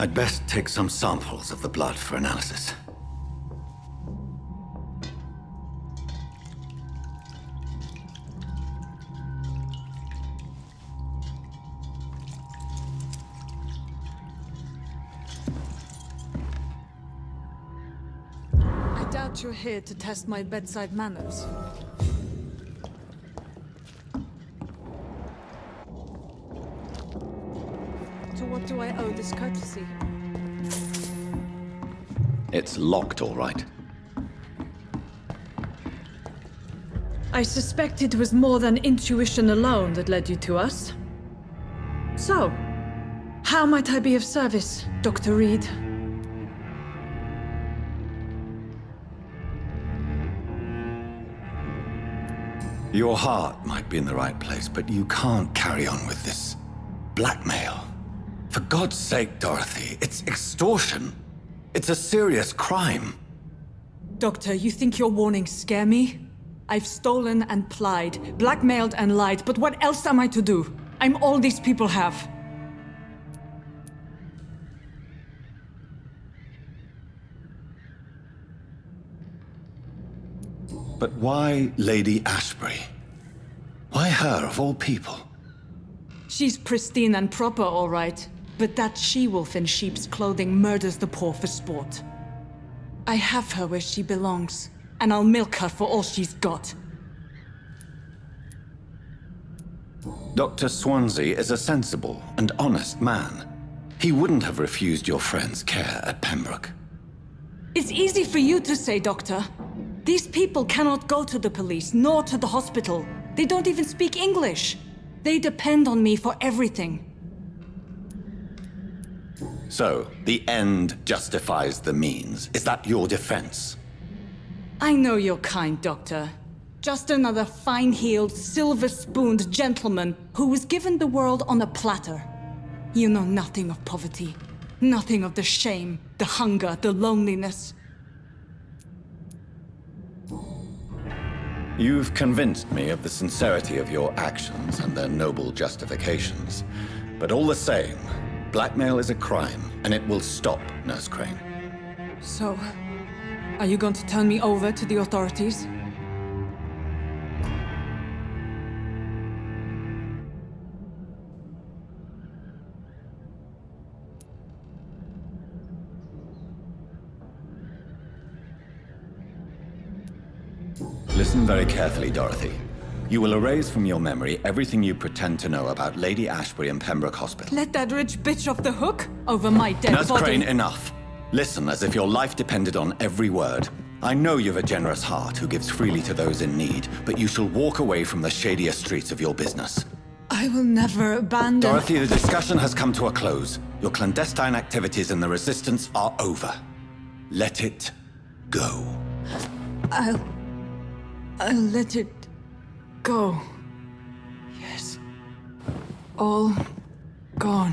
I'd best take some samples of the blood for analysis. I doubt you're here to test my bedside manners. To what do I owe this courtesy? It's locked, all right. I suspect it was more than intuition alone that led you to us. So, how might I be of service, Dr. Reed? Your heart might be in the right place, but you can't carry on with this blackmail. For God's sake, Dorothy, it's extortion. It's a serious crime. Doctor, you think your warnings scare me? I've stolen and plied, blackmailed and lied, but what else am I to do? I'm all these people have. But why Lady Ashbury? Why her, of all people? She's pristine and proper, all right. But that she-wolf in sheep's clothing murders the poor for sport. I have her where she belongs, and I'll milk her for all she's got. Dr. Swansea is a sensible and honest man. He wouldn't have refused your friend's care at Pembroke. It's easy for you to say, Doctor. These people cannot go to the police, nor to the hospital. They don't even speak English. They depend on me for everything. So, the end justifies the means. Is that your defense? I know you're kind, Doctor. Just another fine-heeled, silver-spooned gentleman who was given the world on a platter. You know nothing of poverty. Nothing of the shame, the hunger, the loneliness. You've convinced me of the sincerity of your actions and their noble justifications. But all the same, blackmail is a crime, and it will stop, Nurse Crane. So, are you going to turn me over to the authorities? Listen very carefully, Dorothy. You will erase from your memory everything you pretend to know about Lady Ashbury and Pembroke Hospital. Let that rich bitch off the hook over my dead Nurse body. Crane, enough. Listen as if your life depended on every word. I know you've a generous heart who gives freely to those in need, but you shall walk away from the shadier streets of your business. I will never abandon... Dorothy, the discussion has come to a close. Your clandestine activities in the Resistance are over. Let it go. I'll let it go. Yes. All gone.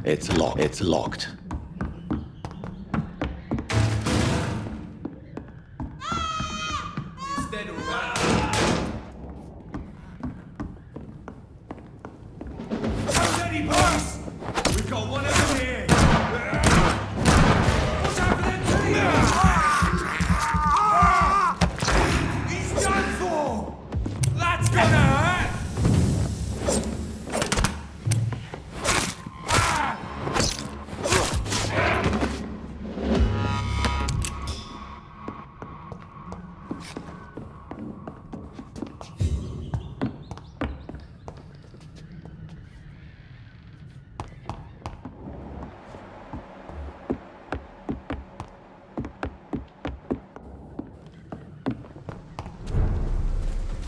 It's locked. It's locked. We've got one over here. What's happening to him? He's done for. That's gonna hurt.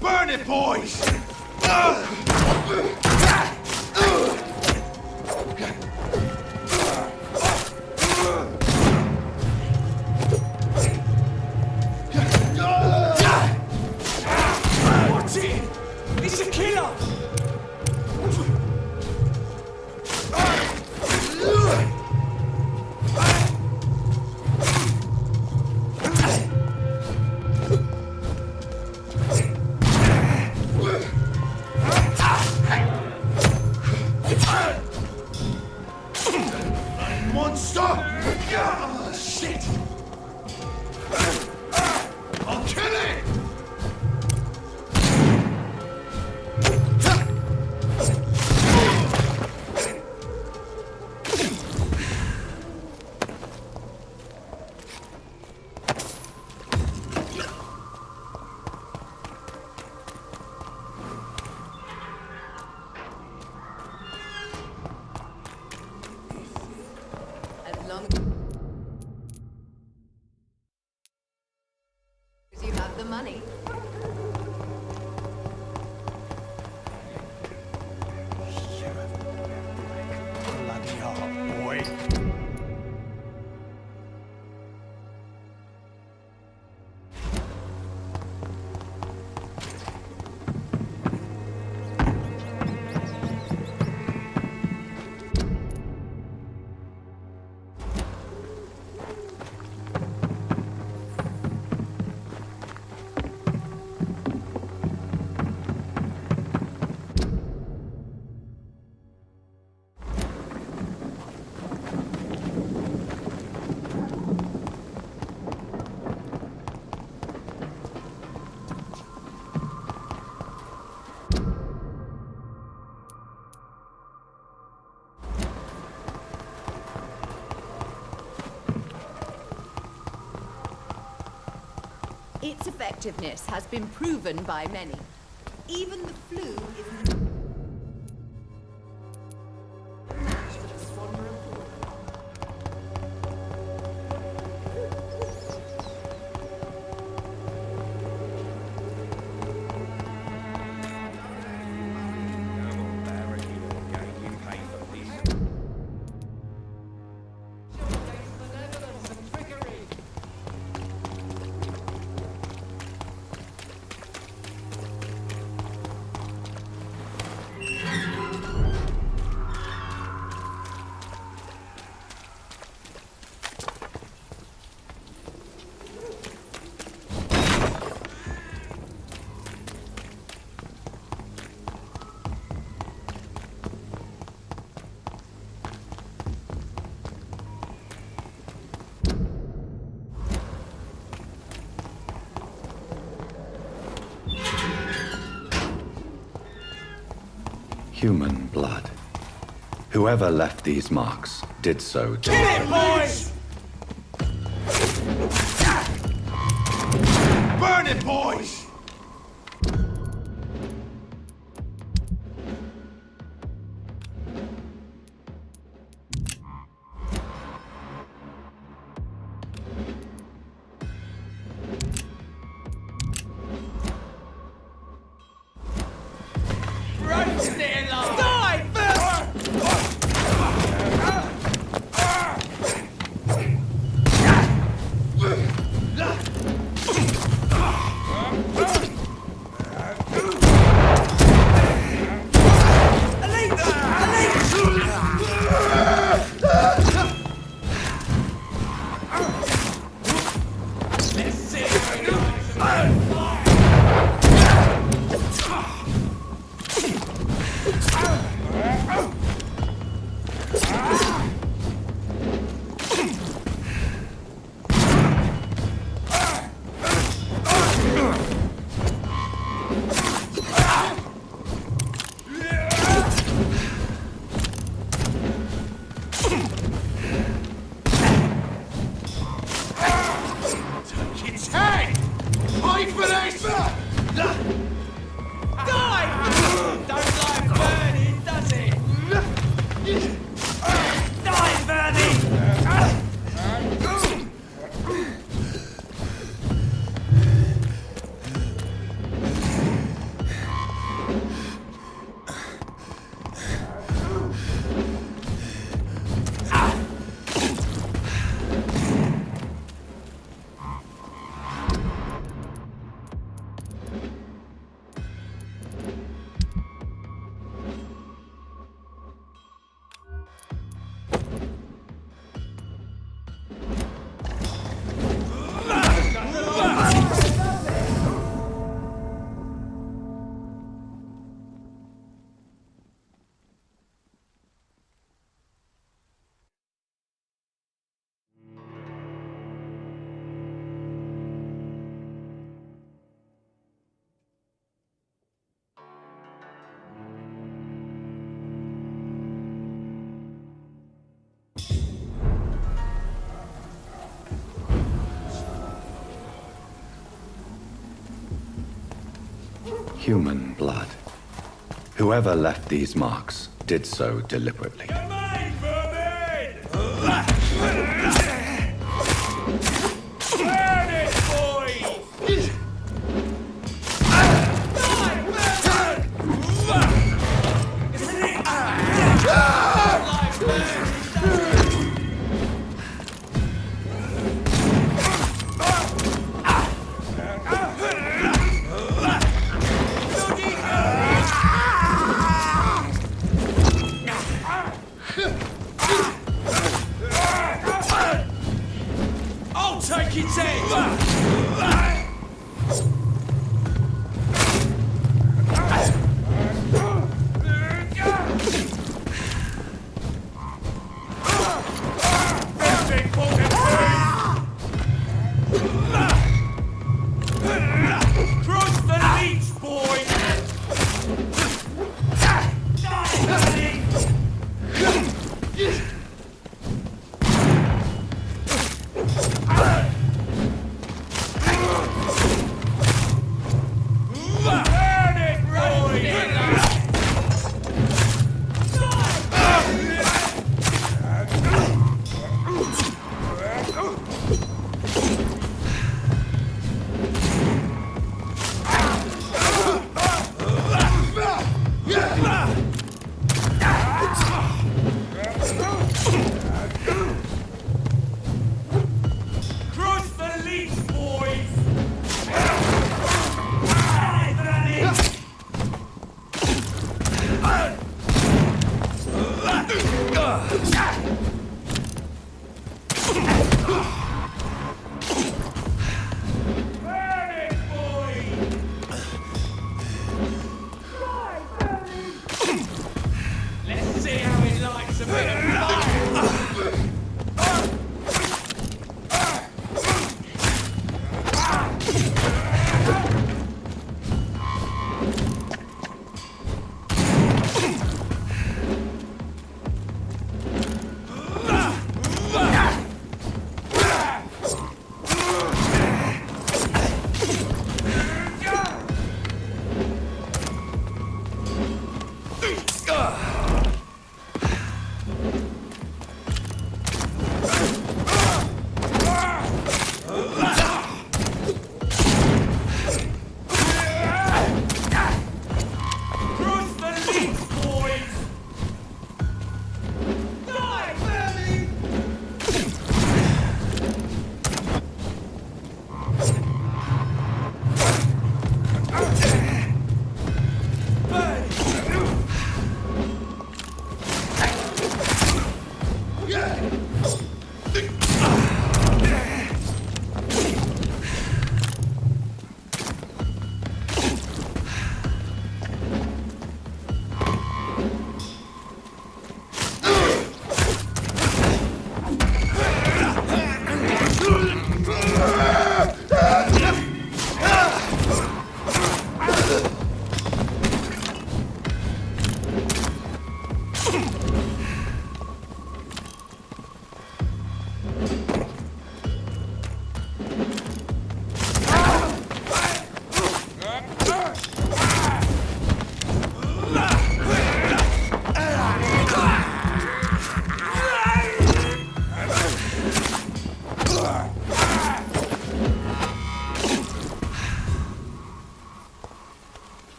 Burn it, boys! the money. Bloody hell, boy. Its effectiveness has been proven by many. Even the flu is... Human blood. Whoever left these marks did so to... Kill it, boys! Burn it, boys! Human blood. Whoever left these marks did so deliberately. Burn it, boys!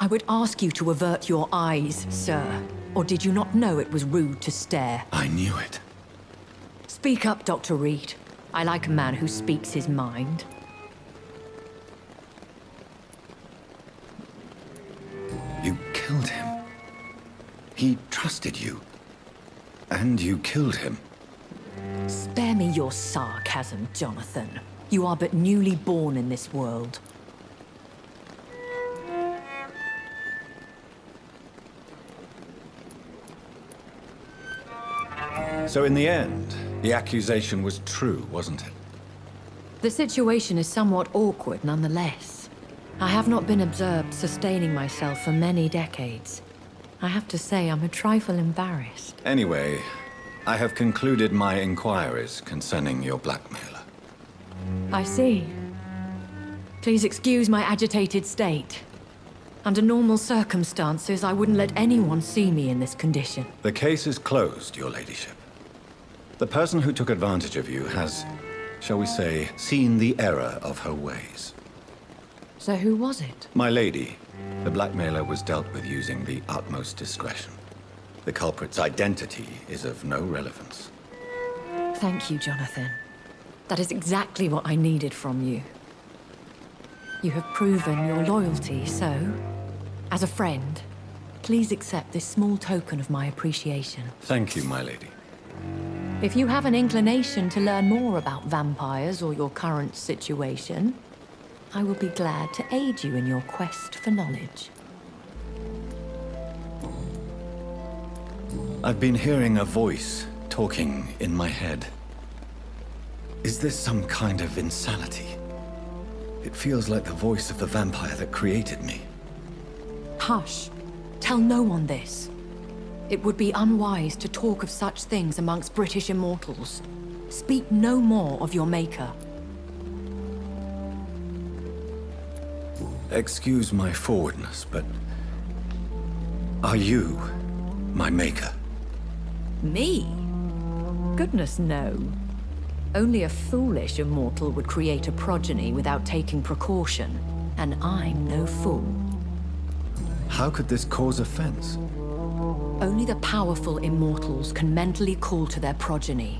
I would ask you to avert your eyes, sir. Or did you not know it was rude to stare? I knew it. Speak up, Dr. Reed. I like a man who speaks his mind. You killed him. He trusted you. And you killed him. Spare me your sarcasm, Jonathan. You are but newly born in this world. So in the end, the accusation was true, wasn't it? The situation is somewhat awkward nonetheless. I have not been observed sustaining myself for many decades. I have to say I'm a trifle embarrassed. Anyway, I have concluded my inquiries concerning your blackmailer. I see. Please excuse my agitated state. Under normal circumstances, I wouldn't let anyone see me in this condition. The case is closed, your ladyship. The person who took advantage of you has, shall we say, seen the error of her ways. So who was it? My lady, the blackmailer was dealt with using the utmost discretion. The culprit's identity is of no relevance. Thank you, Jonathan. That is exactly what I needed from you. You have proven your loyalty, so, as a friend, please accept this small token of my appreciation. Thank you, my lady. If you have an inclination to learn more about vampires or your current situation, I will be glad to aid you in your quest for knowledge. I've been hearing a voice talking in my head. Is this some kind of insanity? It feels like the voice of the vampire that created me. Hush. Tell no one this. It would be unwise to talk of such things amongst British immortals. Speak no more of your maker. Excuse my forwardness, but are you my maker? Me? Goodness, no. Only a foolish immortal would create a progeny without taking precaution, and I'm no fool. How could this cause offense? Only the powerful immortals can mentally call to their progeny.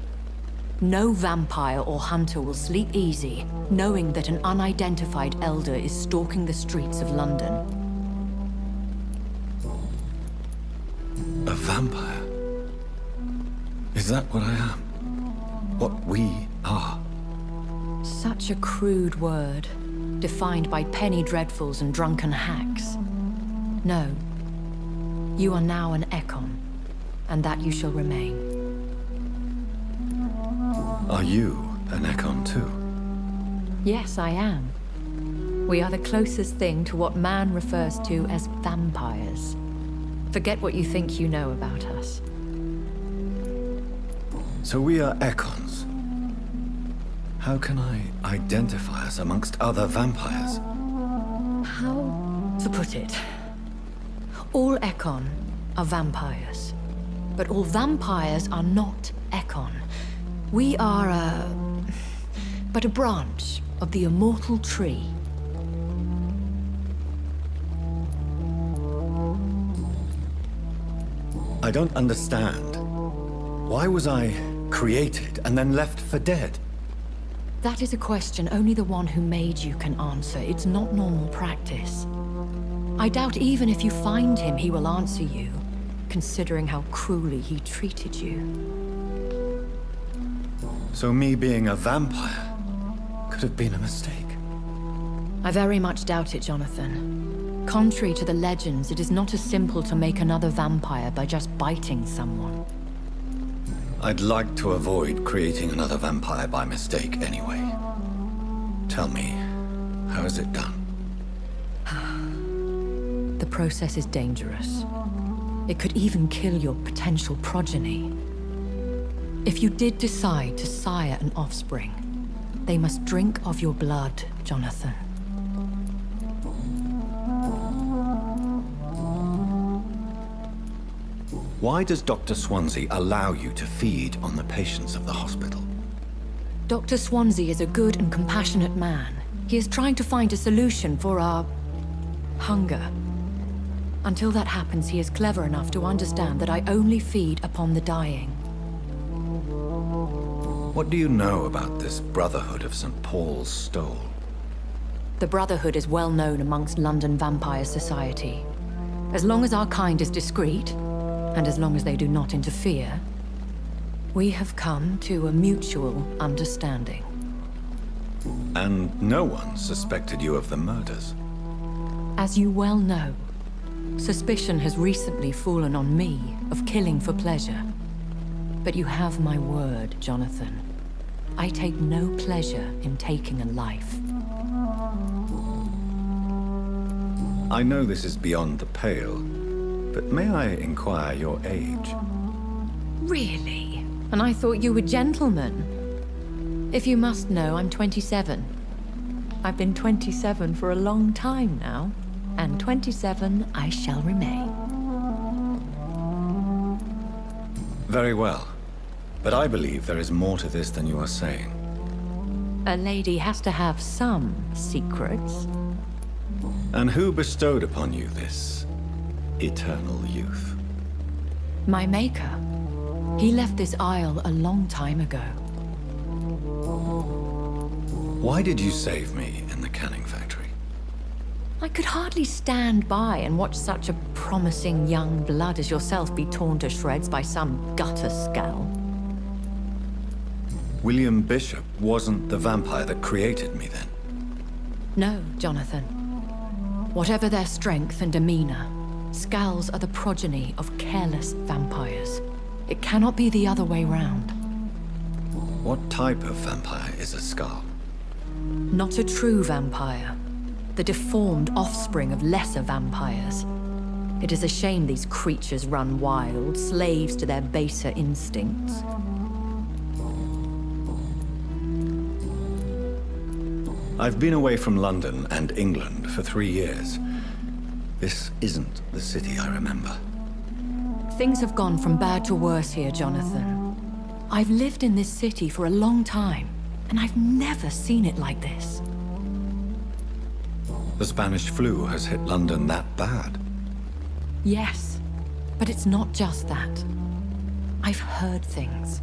No vampire or hunter will sleep easy, knowing that an unidentified elder is stalking the streets of London. A vampire? Is that what I am? What we are? Such a crude word, defined by penny dreadfuls and drunken hacks. No. You are now an Ekon, and that you shall remain. Are you an Ekon too? Yes, I am. We are the closest thing to what man refers to as vampires. Forget what you think you know about us. So we are Ekons. How can I identify us amongst other vampires? How to put it? All Ekon are vampires, but all vampires are not Ekon. We are but a branch of the immortal tree. I don't understand. Why was I created and then left for dead? That is a question only the one who made you can answer. It's not normal practice. I doubt even if you find him, he will answer you, considering how cruelly he treated you. So me being a vampire could have been a mistake. I very much doubt it, Jonathan. Contrary to the legends, it is not as simple to make another vampire by just biting someone. I'd like to avoid creating another vampire by mistake anyway. Tell me, how is it done? The process is dangerous. It could even kill your potential progeny. If you did decide to sire an offspring, they must drink of your blood, Jonathan. Why does Dr. Swansea allow you to feed on the patients of the hospital? Dr. Swansea is a good and compassionate man. He is trying to find a solution for our hunger. Until that happens, he is clever enough to understand that I only feed upon the dying. What do you know about this Brotherhood of St. Paul's Stole? The Brotherhood is well known amongst London vampire society. As long as our kind is discreet, and as long as they do not interfere, we have come to a mutual understanding. And no one suspected you of the murders? As you well know, suspicion has recently fallen on me of killing for pleasure. But you have my word, Jonathan. I take no pleasure in taking a life. I know this is beyond the pale, but may I inquire your age? Really? And I thought you were gentlemen. If you must know, I'm 27. I've been 27 for a long time now, and 27 I shall remain. Very well. But I believe there is more to this than you are saying. A lady has to have some secrets. And who bestowed upon you this eternal youth? My maker. He left this isle a long time ago. Why did you save me in the canning factory? I could hardly stand by and watch such a promising young blood as yourself be torn to shreds by some gutter scowl. William Bishop wasn't the vampire that created me then? No, Jonathan. Whatever their strength and demeanor, Scowls are the progeny of careless vampires. It cannot be the other way round. What type of vampire is a Scowl? Not a true vampire. The deformed offspring of lesser vampires. It is a shame these creatures run wild, slaves to their baser instincts. I've been away from London and England for 3 years. This isn't the city I remember. Things have gone from bad to worse here, Jonathan. I've lived in this city for a long time, and I've never seen it like this. The Spanish flu has hit London that bad? Yes, but it's not just that. I've heard things.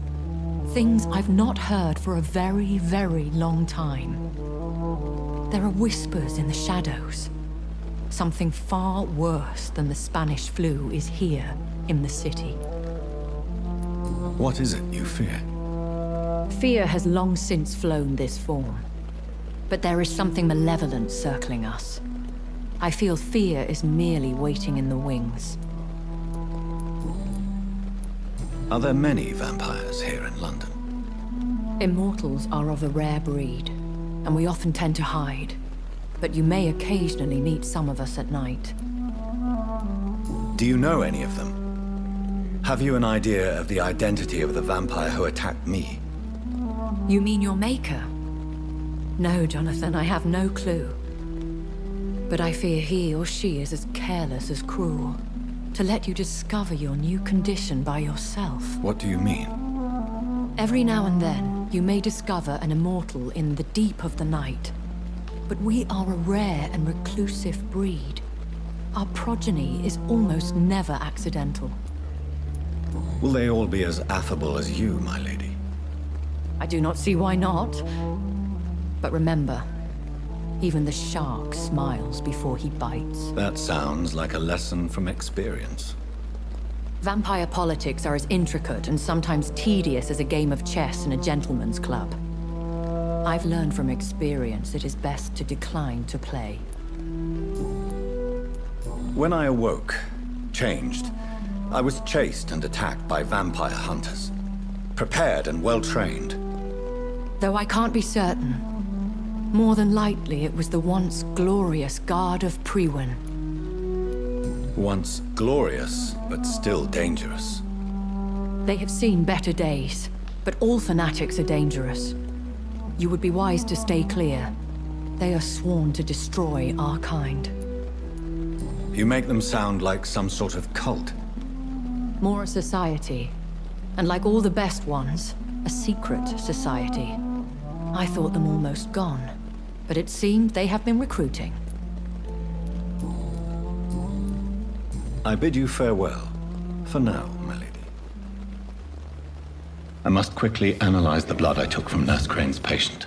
Things I've not heard for a very, very long time. There are whispers in the shadows. Something far worse than the Spanish flu is here in the city. What is it you fear? Fear has long since flown this form. But there is something malevolent circling us. I feel fear is merely waiting in the wings. Are there many vampires here in London? Immortals are of a rare breed, and we often tend to hide. But you may occasionally meet some of us at night. Do you know any of them? Have you an idea of the identity of the vampire who attacked me? You mean your maker? No, Jonathan, I have no clue. But I fear he or she is as careless as cruel. To let you discover your new condition by yourself. What do you mean? Every now and then, you may discover an immortal in the deep of the night. But we are a rare and reclusive breed. Our progeny is almost never accidental. Will they all be as affable as you, my lady? I do not see why not. But remember, even the shark smiles before he bites. That sounds like a lesson from experience. Vampire politics are as intricate and sometimes tedious as a game of chess in a gentleman's club. I've learned from experience it is best to decline to play. When I awoke, changed, I was chased and attacked by vampire hunters. Prepared and well-trained. Though I can't be certain, more than likely it was the once glorious Guard of Priwen. Once glorious, but still dangerous. They have seen better days, but all fanatics are dangerous. You would be wise to stay clear. They are sworn to destroy our kind. You make them sound like some sort of cult. More a society. And like all the best ones, a secret society. I thought them almost gone, but it seemed they have been recruiting. I bid you farewell. For now, my lady. I must quickly analyze the blood I took from Nurse Crane's patient.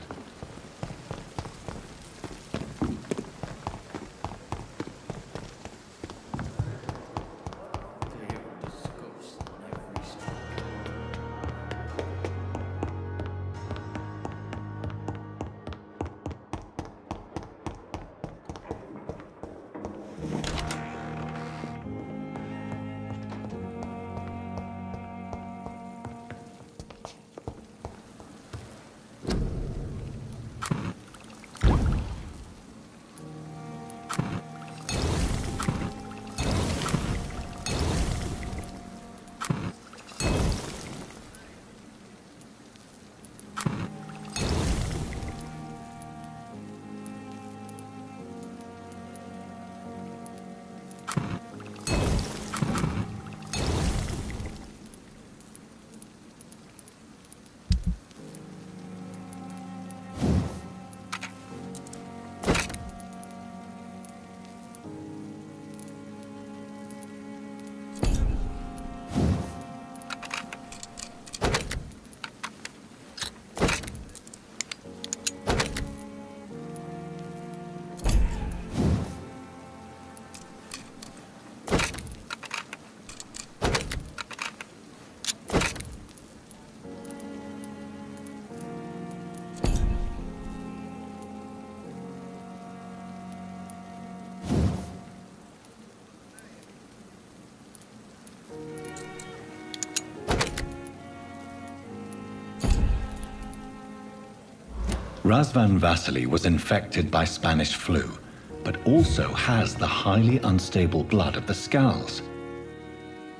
Razvan Vasily was infected by Spanish flu, but also has the highly unstable blood of the Skulls.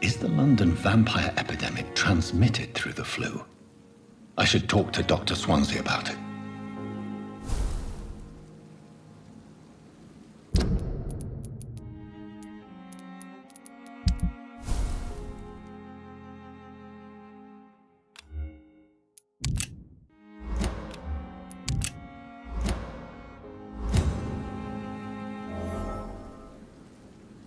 Is the London vampire epidemic transmitted through the flu? I should talk to Dr. Swansea about it.